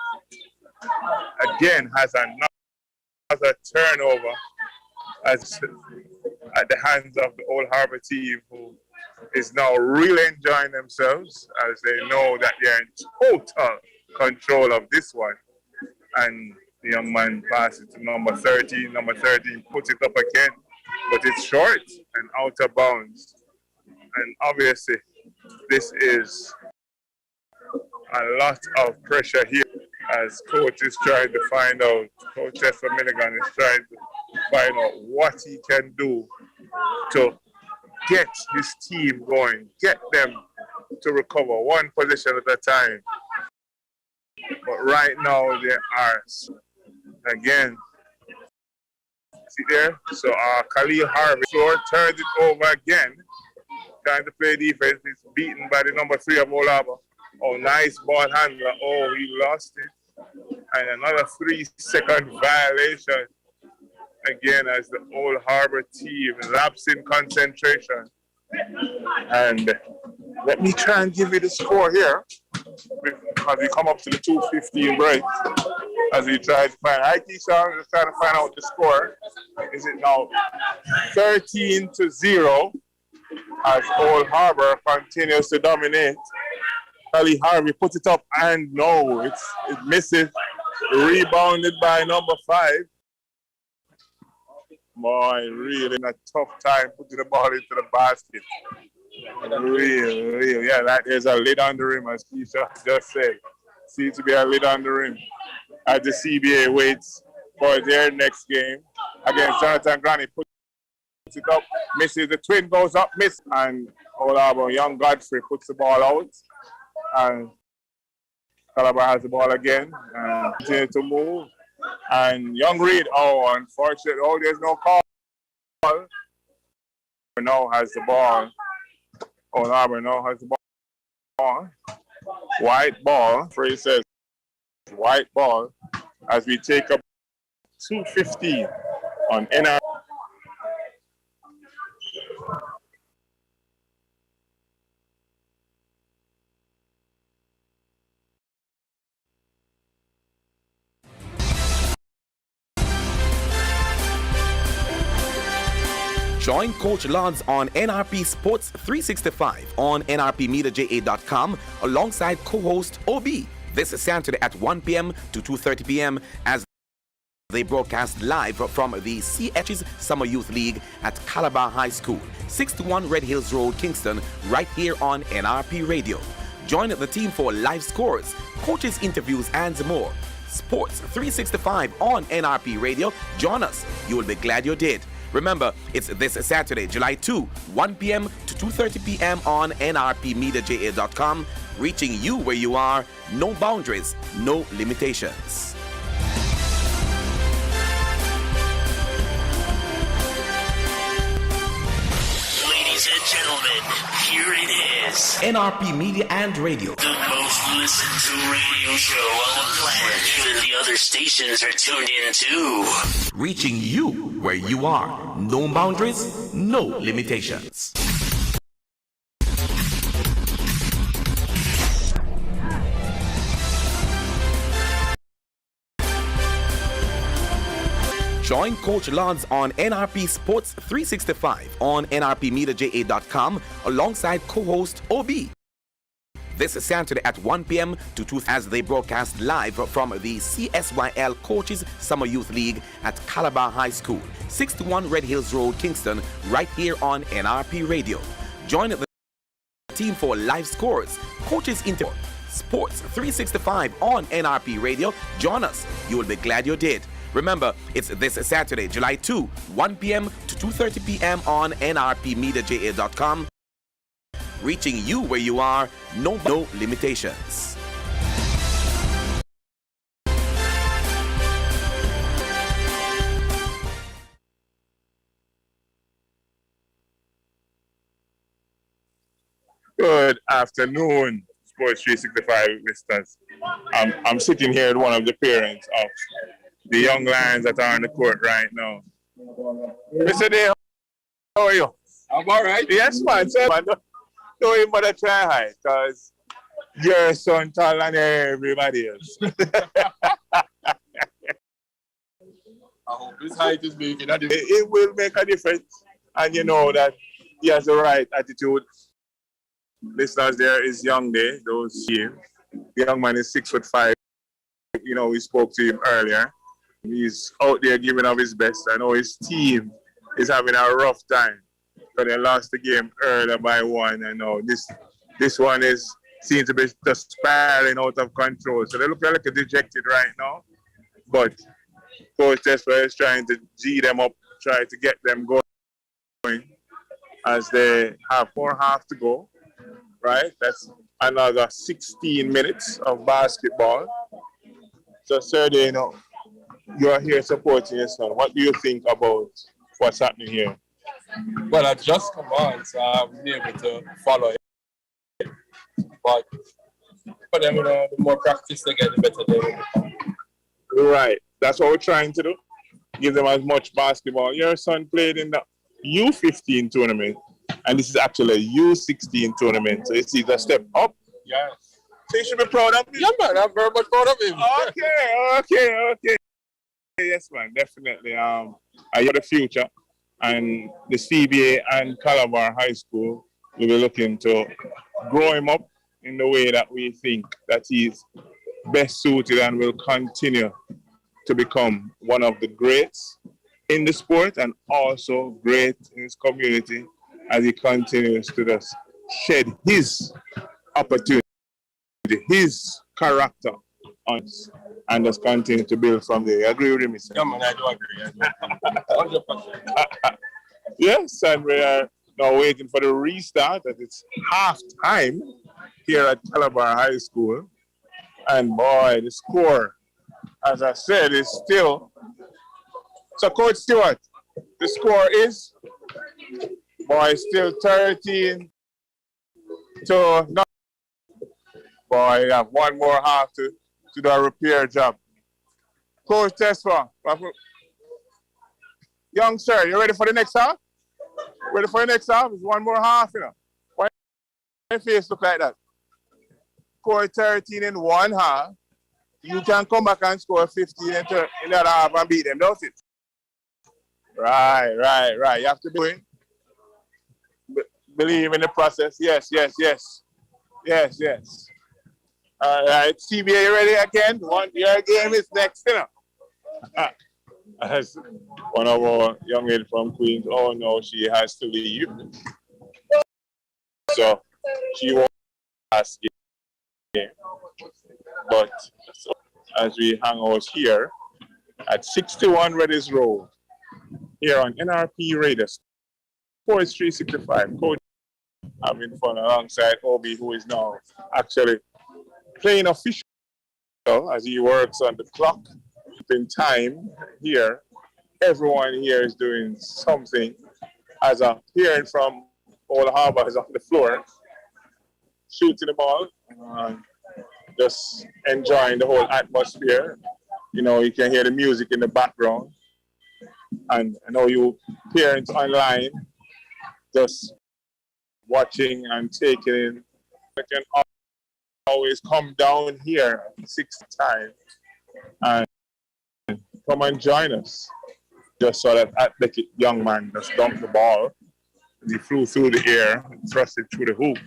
again has another turnover as at the hands of the Old Harbor team, who is now really enjoying themselves as they know that they're in total control of this one. And the young man passes to number 13. Number 13 puts it up again, but it's short and out of bounds. And obviously, this is a lot of pressure here as coach is trying to find out, Coach Chester Milligan is trying to find out what he can do to get his team going, get them to recover one position at a time. But right now, they are, again, see there? So Khalil Harvey turns it over again, trying to play defense. He's beaten by the number 3 of Old Harbor. Oh, nice ball handler. Oh, he lost it. And another 3-second violation. Again, as the Old Harbor team lapse in concentration. And let me try and give you the score here as we come up to the 2:15 break. As we try to find, hi Keisha, just trying to find out the score. Is it now 13-0 as Old Harbor continues to dominate? Khalil Harvey puts it up and no, it misses. Rebounded by number 5. Boy, really in a tough time putting the ball into the basket. Really, yeah, that is a lid on the rim, as Keisha just said. Seems to be a lid on the rim as the CBA waits for their next game. Again, Jonathan Granny puts it up, misses. The twin goes up, miss, and Old Harbor, young Godfrey puts the ball out. And Calabar has the ball again and continue to move. And Young Reed, oh, unfortunately, oh, there's no call. Now has the ball. Old Harbor now has the ball. White ball. Frey says white ball as we take up 2:15 on NRP. Join Coach Luds on NRP Sports 365 on nrpmediaja.com alongside co-host OB this Saturday at 1 p.m. to 2:30 p.m. as They broadcast live from the CH's Summer Youth League at Calabar High School, 61 Red Hills Road, Kingston, right here on NRP Radio. Join the team for live scores, coaches, interviews, and more. Sports 365 on NRP Radio. Join us. You will be glad you did. Remember, it's this Saturday, July 2, 1 p.m. to 2:30 p.m. on nrpmediaja.com, reaching you where you are. No boundaries, no limitations. Ladies and gentlemen, here it is. NRP Media and Radio. The most listened to radio show on the planet. Even the other stations are tuned in too. Reaching you where you are. No boundaries, no limitations. Join Coach Luds on NRP Sports 365 on nrpmediaja.com alongside co-host OB. This is Saturday at 1 p.m. to 2 as they broadcast live from the CSYL Coaches Summer Youth League at Calabar High School, 61 Red Hills Road, Kingston, right here on NRP Radio. Join the team for live scores, coaches interview, Sports 365 on NRP Radio. Join us. You will be glad you did. Remember, it's this Saturday, July 2, 1 p.m. to 2:30 p.m. on nrpmediaja.com, reaching you where you are. No limitations. Good afternoon, Sports 365 listeners. I'm sitting here with one of the parents of the young lions that are on the court right now. Mr. Day, how are you? I'm all right. Yes, man. Sir, man. Don't even bother try high, because your son taller than everybody else. I hope his height is making a difference. It will make a difference. And you know that he has the right attitude. Listeners, there is Young Day, those here. The young man is 6'5". You know, we spoke to him earlier. He's out there giving of his best. I know his team is having a rough time, because they lost the game earlier by 1. I know this one seems to be just spiraling out of control. So they look like they're dejected right now. But Coach Tesper is trying to G them up, try to get them going as they have 4 half to go. Right? That's another 16 minutes of basketball. So, sir, you know, you're here supporting your son. What do you think about what's happening here? Well, I just come on, so I haven't been able to follow it. But for them, you know, the more practice they get, the better they will become. Right. That's what we're trying to do. Give them as much basketball. Your son played in the U15 tournament, and this is actually a U16 tournament. So it's a step up. Yes. So you should be proud of him. Yeah, man, I'm very much proud of him. Okay. Yes, man, definitely. You're the future, and the CBA and Calabar High School will be looking to grow him up in the way that we think that he's best suited, and will continue to become one of the greats in the sport, and also great in his community as he continues to just shed his opportunity, his character on us, and just continue to build from there. You agree with me, sir? Yeah, man, I do agree. 100%. Yes, and we are now waiting for the restart, as it's half time here at Calabar High School. And boy, the score, as I said, is still. So, Coach Stewart, the score is, boy, still 13 to nothing. Boy, you have one more half to do a repair job. Coach Tesfa, young sir, you ready for the next half? Ready for the next half? It's one more half, you know. Why your face look like that? Score 13 in one half. You can come back and score 15 in the other half and beat them, don't it? Right. You have to do it. Believe in the process. Yes. All right, CBA, you ready again? Your game is next, you know. as one of our young ladies from Queens, oh no, she has to leave. So she won't last game. But so, as we hang out here at 61 Reddy's Road, here on NRP Radio, Sports 365, Coach having fun alongside Obi, who is now actually playing official as he works on the clock. In time here, everyone here is doing something. As I'm hearing from Old Harbour is on the floor, shooting the ball, just enjoying the whole atmosphere. You know, you can hear the music in the background. And I know you parents online just watching and taking in. You can always come down here 6 times and come and join us. Just saw that athletic young man just dunked the ball. He flew through the air and thrust it through the hoop.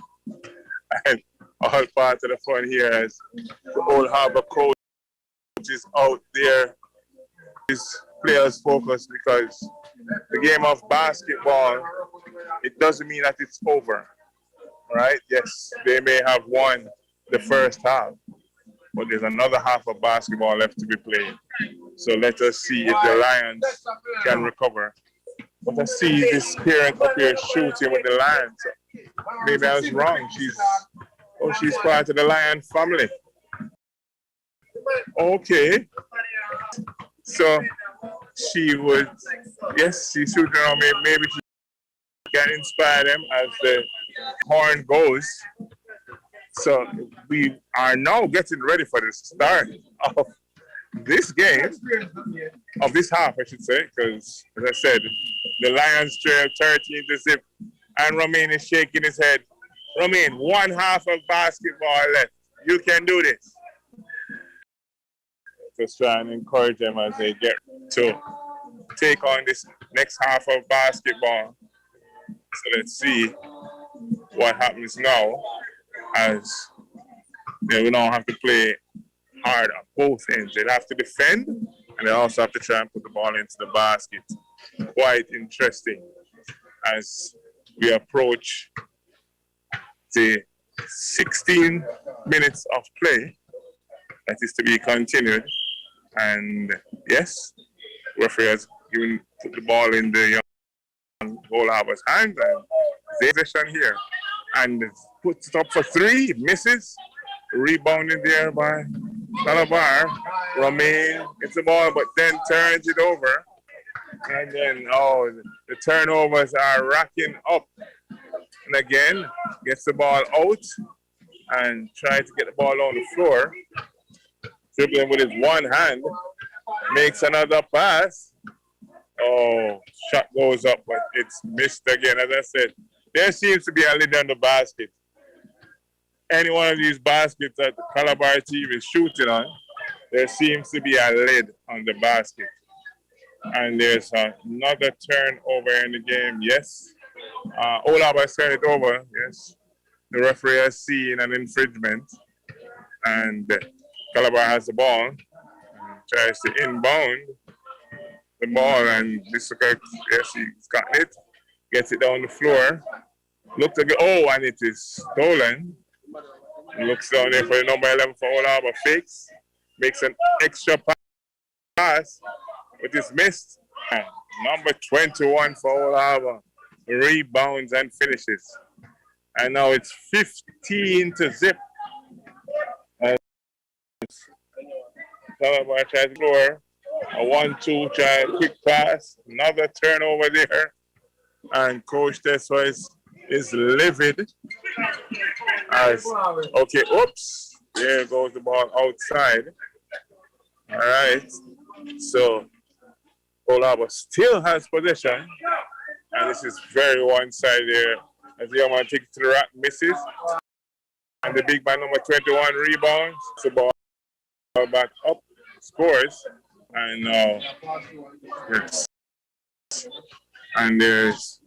And all part of the fun here is the Old Harbour coach is out there. His players focused because the game of basketball, it doesn't mean that it's over, right? Yes, they may have won the first half, but there's another half of basketball left to be played. So let us see if the Lions can recover. But I see this parent up here shooting with the Lions. Maybe I was wrong. She's part of the Lion family. Okay. So she would, yes, she's shooting on me. Maybe she can inspire them as the horn goes. So we are now getting ready for the start of this game, of this half, I should say, because, as I said, the Lions trail 13-0, and Romain is shaking his head. Romain, one half of basketball left. You can do this. Just try and encourage them as they get to take on this next half of basketball. So let's see what happens now, as we don't have to play hard on both ends. They'd have to defend, and they also have to try and put the ball into the basket. Quite interesting as we approach the 16 minutes of play that is to be continued. And yes, referee has put the ball in the young Old Harbour's hands, and the possession here, and puts it up for three, misses. Rebounded there by Calabar. Romain gets the ball, but then turns it over. And then, the turnovers are racking up. And again, gets the ball out and tries to get the ball on the floor. Dribbling with his one hand. Makes another pass. Oh, shot goes up, but it's missed again. As I said, there seems to be a lid on the basket. Any one of these baskets that the Calabar team is shooting on, there seems to be a lid on the basket. And there's another turnover in the game, yes. Old Harbour has turned it over, yes. The referee has seen an infringement, and Calabar has the ball, and tries to inbound the ball, and this guy, yes, he's got it, gets it down the floor. Looks again, and it is stolen. Looks down there for the number 11 for Old Harbour, fakes, makes an extra pass, but it's missed. And number 21 for Old Harbour rebounds and finishes. And now it's 15-0. And Calabar tries to score a 1-2 try, quick pass, another turnover there. And Coach Teswa is livid. Okay, oops, there goes the ball outside. All right, so Old Harbour still has possession, and this is very one-sided there. As the young man takes it to the rack, misses, and the big man number 21 rebounds. The ball back up, scores, and now yes, and there's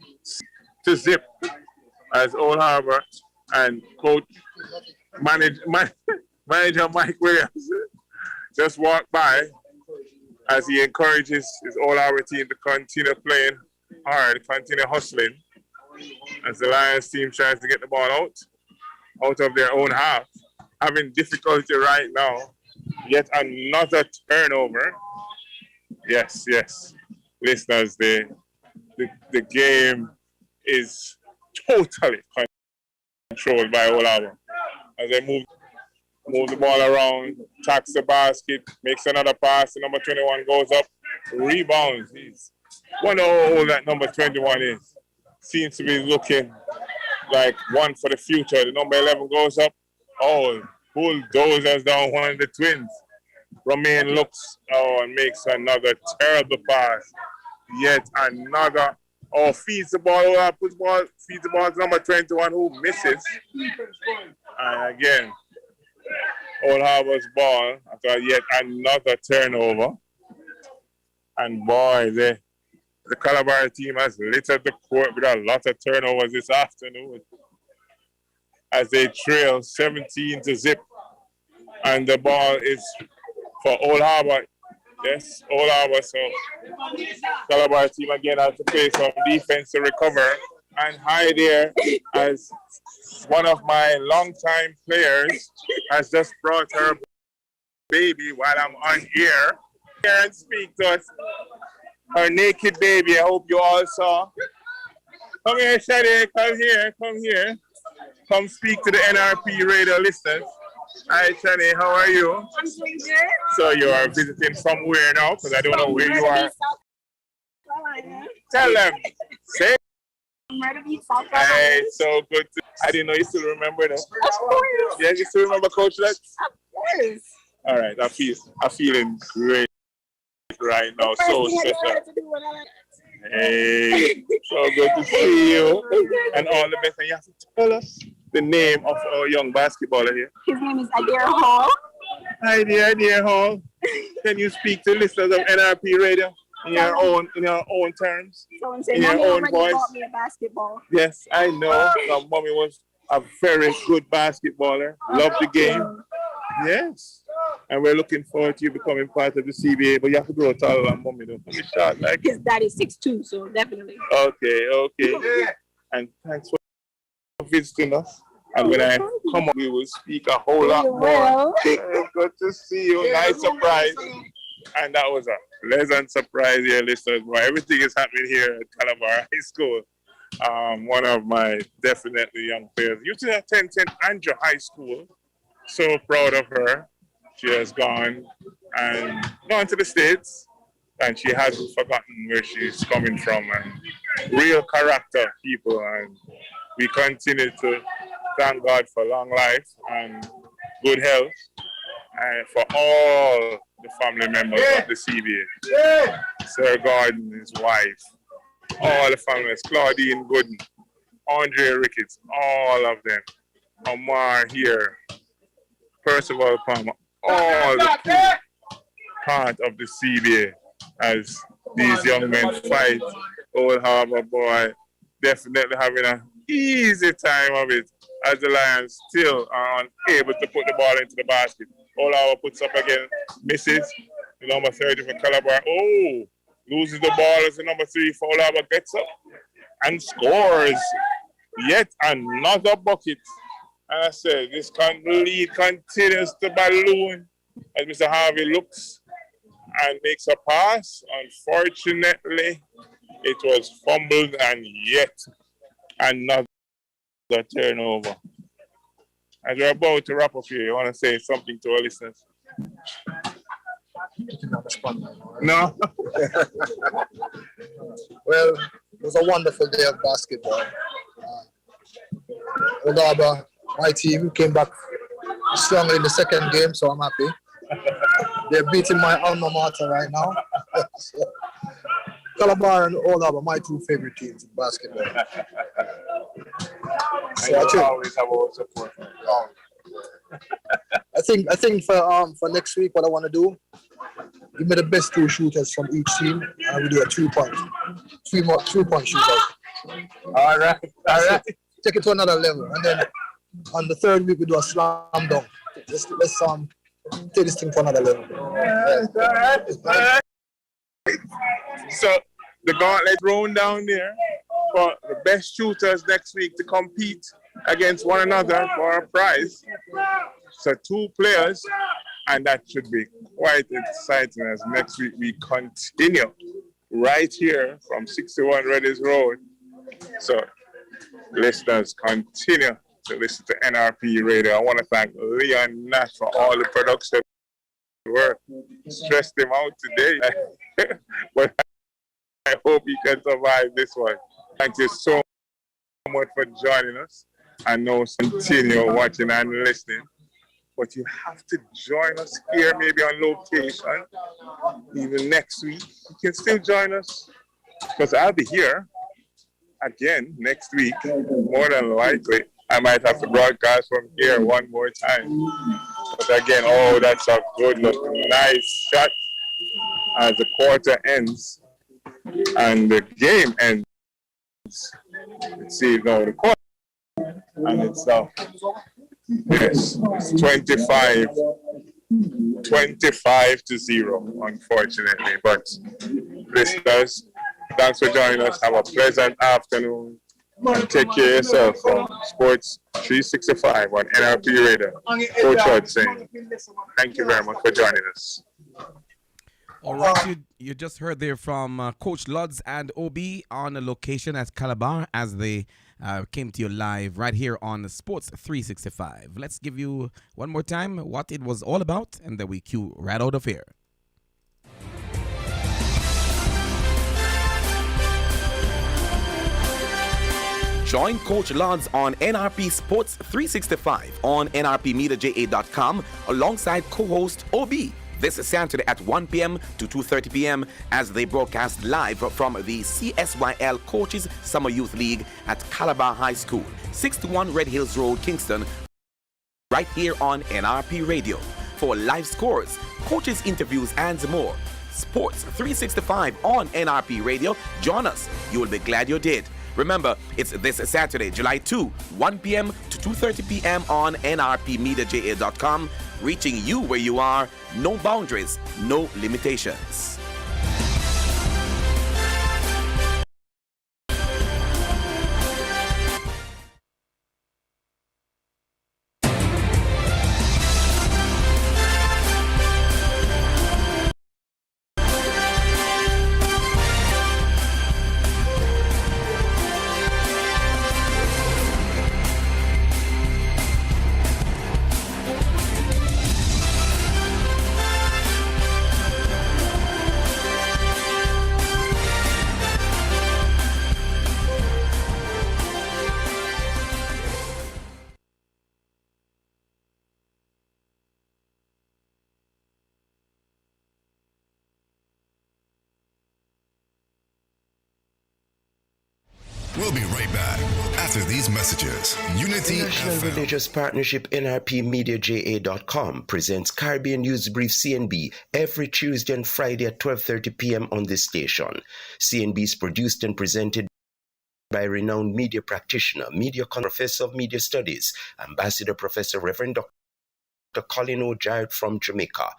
to zip as Old Harbour and coach manager Mike Williams just walked by as he encourages his all-our team to continue playing hard, continue hustling, as the Lions team tries to get the ball out of their own half. Having difficulty right now. Yet another turnover. Yes. Listeners, the game is totally controlled by Olavo. As they move the ball around, attacks the basket, makes another pass, the number 21 goes up, rebounds. Wonder how old that number 21 is. Seems to be looking like one for the future. The number 11 goes up. Oh, bulldozers down one of the twins. Romain looks and makes another terrible pass. Yet another. Feeds the ball feeds the ball to number 21 who misses. And again, Old Harbor's ball after yet another turnover. And boy, the Calabar team has littered the court with a lot of turnovers this afternoon as they trail 17-0. And the ball is for Old Harbor. Yes, Old Harbor. So Calabar team again has to play some defense to recover. And hi there, as one of my longtime players has just brought her baby while I'm on here and speak to us. Her naked baby, I hope you all saw. Come here, Shadi, come here. Come speak to the NRP radio listeners. Hi, Shani, how are you? I'm doing good. So you are visiting somewhere now, because I don't know where you are. South Carolina. Tell them. Say. Murder Beach, South Carolina. Hey, so good. I didn't know you still remember that. Of course. Yeah, you still remember Coach Luds? Of course. All right, I'm feeling great right now. So special. Hey, so good to see you. And all the best. And you have to tell us the name of our young basketballer here. His name is Adair Hall. Hi there, Adair Hall. Can you speak to listeners of NRP Radio in your own terms? In your own voice? Bought me a basketball. Yes, I know. My mommy was a very good basketballer. Loved the game. Yes. And we're looking forward to you becoming part of the CBA, but you have to grow taller than mommy, don't be short. Like his daddy's 6'2", so definitely. Okay. And thanks for visiting us. And when I come up, we will speak a whole lot more. Good to see you. Nice surprise. And that was a pleasant surprise here, listeners. Boy, everything is happening here at Calabar High School. One of my definitely young players. Used to attend St. Andrew High School. So proud of her. She has gone to the States, and she hasn't forgotten where she's coming from, and real character people. And we continue to thank God for long life and good health, and for all the family members of the CBA. Sir Gordon, his wife, all the families, Claudine Gooden, Andre Ricketts, all of them, Omar here, Percival Palmer, all the people part of the CBA as these young men fight. Old Harbour boy definitely having an easy time of it as the Lions still are unable to put the ball into the basket. Old Harbour puts up again, misses. The number 30 for Calabar. Oh, loses the ball as the number 3 for Old Harbour gets up and scores. Yet another bucket. And I said, this lead continues to balloon as Mr. Harvey looks and makes a pass. Unfortunately, it was fumbled and yet another turnover. As we're about to wrap up here, I want to say something to our listeners. No? Well, it was a wonderful day of basketball. Although my team came back strongly in the second game, so I'm happy. They're beating my alma mater right now. So, Calabar and Old Harbour, my two favorite teams in basketball. So I always have our support. I think for next week, what I want to do, give me the best 2 shooters from each team, and we do a 3-point shootout. All right. Take it to another level, and then on the 3rd week we do a slam dunk. Let's take this thing to another level. All right. So the gauntlet thrown down there for the best shooters next week to compete against one another for a prize. So 2 players, and that should be quite exciting as next week we continue right here from 61 Reddy's Road. So listeners, continue to listen to NRP Radio. I want to thank Leon Nash for all the production work. Stressed him out today, but I hope he can survive this one. Thank you so much for joining us. I know continue watching and listening, but you have to join us here, maybe on location, even next week. You can still join us because I'll be here again next week, more than likely. I might have to broadcast from here one more time. But again, oh, that's a good look. Nice shot as the quarter ends and the game ends. Let's see now the quarter. And it's yes, it's 25-0, unfortunately. But listeners, thanks for joining us. Have a pleasant afternoon. And take care of yourself from Sports 365 on NRP Radio. Coach Luds saying, thank you very much for joining us. All right, you just heard there from Coach Luds and OB on a location at Calabar as they came to you live right here on Sports 365. Let's give you one more time what it was all about, and then we cue right out of here. Join Coach Luds on NRP Sports 365 on nrpmediaja.com alongside co-host OB this Saturday at 1 p.m. to 2:30 p.m. as they broadcast live from the CSYL Coaches Summer Youth League at Calabar High School, 61 Red Hills Road, Kingston, right here on NRP Radio. For live scores, coaches interviews, and more. Sports 365 on NRP Radio. Join us. You will be glad you did. Remember, it's this Saturday, July 2, 1 p.m. to 2:30 p.m. on nrpmediaja.com, reaching you where you are. No boundaries, no limitations. We'll be right back after these messages. Unity National FM. Religious Partnership NRPmediaja.com presents Caribbean News Brief CNB every Tuesday and Friday at 12:30 p.m. on this station. CNB is produced and presented by renowned media practitioner, professor of media studies, Ambassador Professor Reverend Dr. Colin O'Jarrett from Jamaica,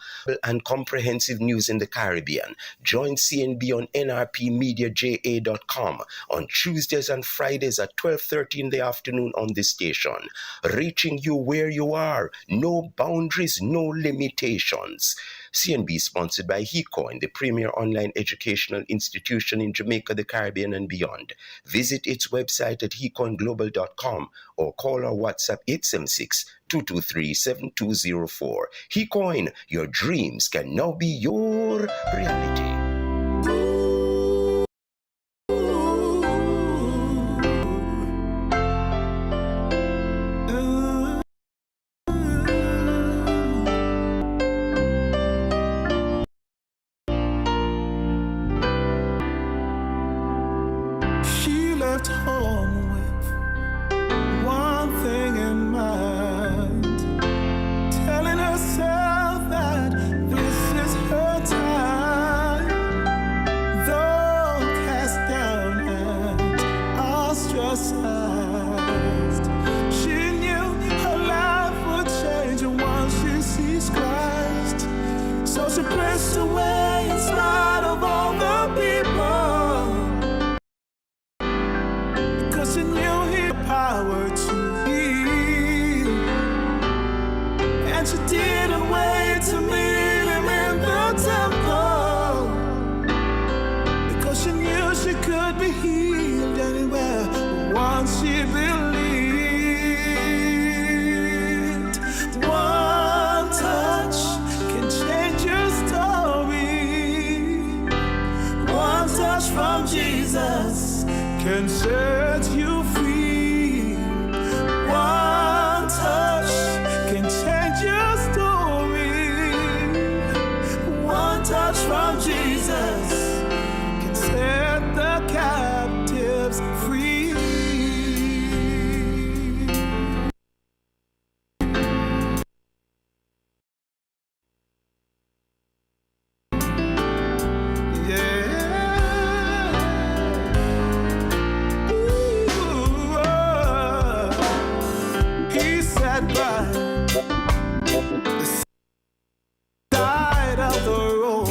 and comprehensive news in the Caribbean. Join CNB on nrpmediaja.com on Tuesdays and Fridays at 12:30 in the afternoon on this station. Reaching you where you are. No boundaries, no limitations. CNB is sponsored by HeCoin, the premier online educational institution in Jamaica, the Caribbean, and beyond. Visit its website at hecoinglobal.com or call or WhatsApp 876-223-7204. HeCoin, your dreams can now be your reality. So she pressed away in spite of all the because she knew he had power to heal. And she didn't wait to meet him in the temple, because she knew she could be healed anywhere once she believed. One touch can change your story. One touch from Jesus can set you free. One touch can change your story. One touch from Jesus can set the captives free. He sat by the side of the road,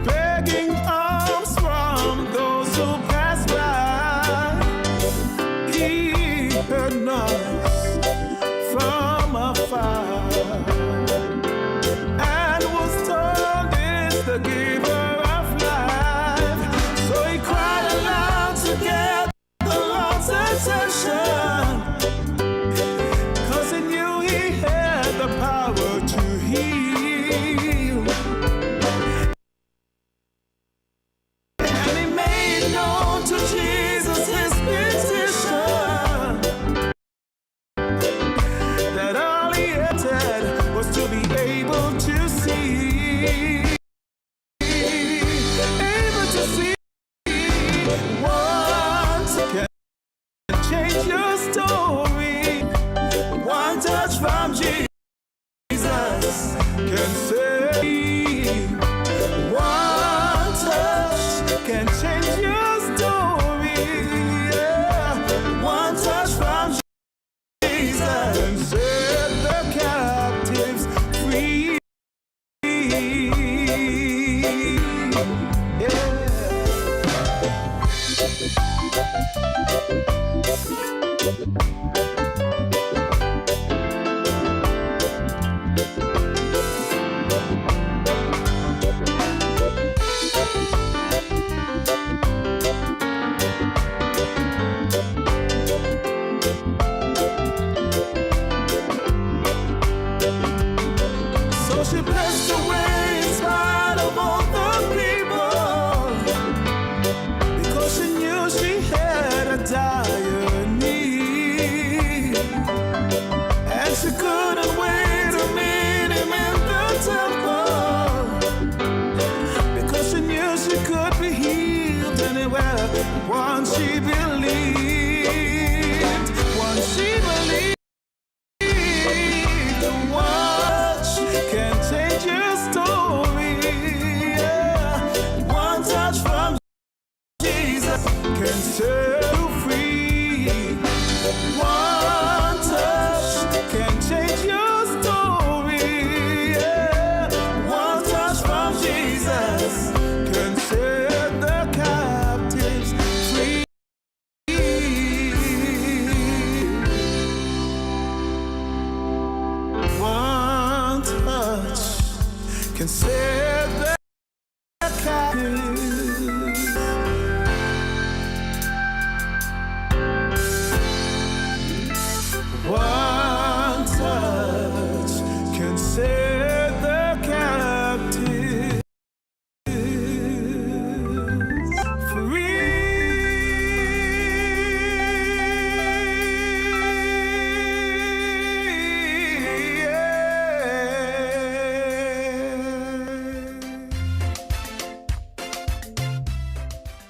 begging alms from those who passed by. He heard noise from afar and was told it's the giver of life. So he cried aloud to get the Lord's attention, 'cause he knew he had the power to heal. And he made known to Jesus his petition, that all he had was to be able to see. Able to see. Once again, change your story. One touch from Jesus can save. One touch can change your story. Yeah. One touch from Jesus can set the captives free. Yeah. So she blessed the way in spite of all the people, because she knew she had a dire need. And she couldn't wait to meet him in the temple, because she knew she could be healed anywhere once she believed. Once she believed. The watch can change your story. Yeah. One touch from Jesus can set you free. One touch can change your story. Yeah. One touch from Jesus can set the captives free. One touch can set the captives. One touch can set the captives free.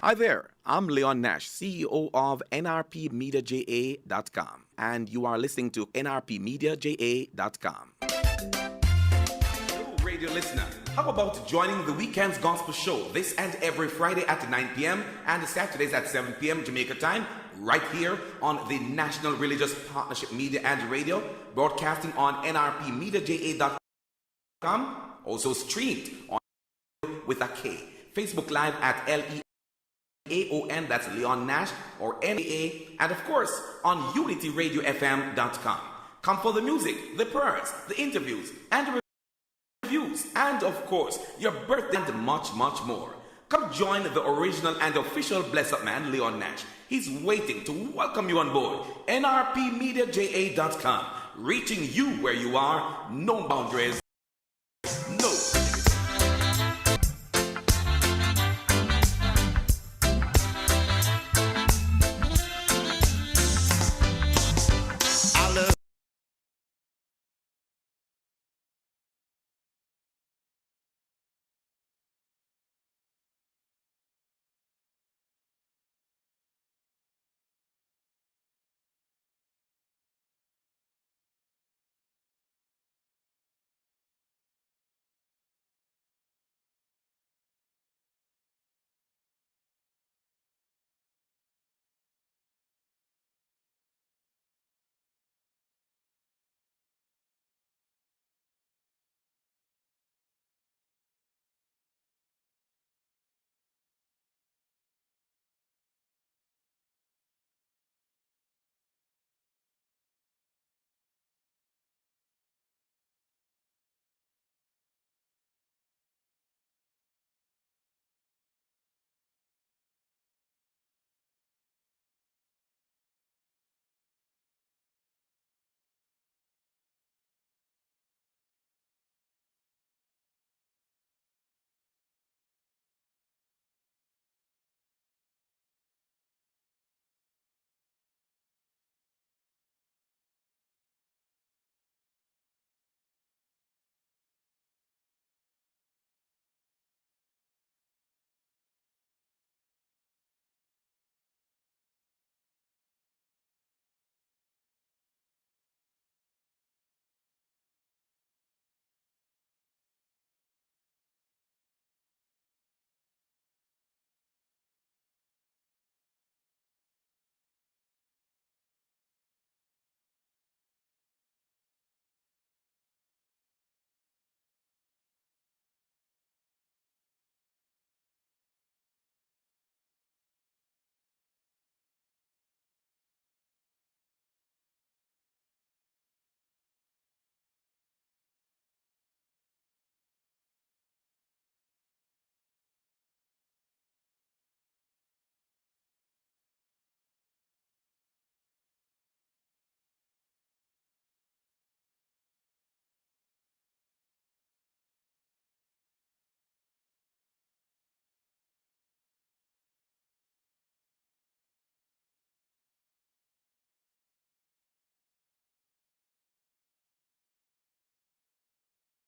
Hi there, I'm Leon Nash, CEO of NRPMediaJA.com, and you are listening to NRPMediaJA.com. Hello, radio listener. How about joining the Weekend's Gospel Show this and every Friday at 9 p.m. and Saturdays at 7 p.m. Jamaica time, right here on the National Religious Partnership Media and Radio, broadcasting on NRPMediaJA.com, also streamed on with a K, Facebook Live at LEON, that's Leon Nash, or NAA, and of course on UnityRadioFM.com. Come for the music, the prayers, the interviews, and the reviews, and of course your birthday and much, much more. Come join the original and official Bless Up Man, Leon Nash. He's waiting to welcome you on board. NRPMediaJA.com, reaching you where you are, no boundaries,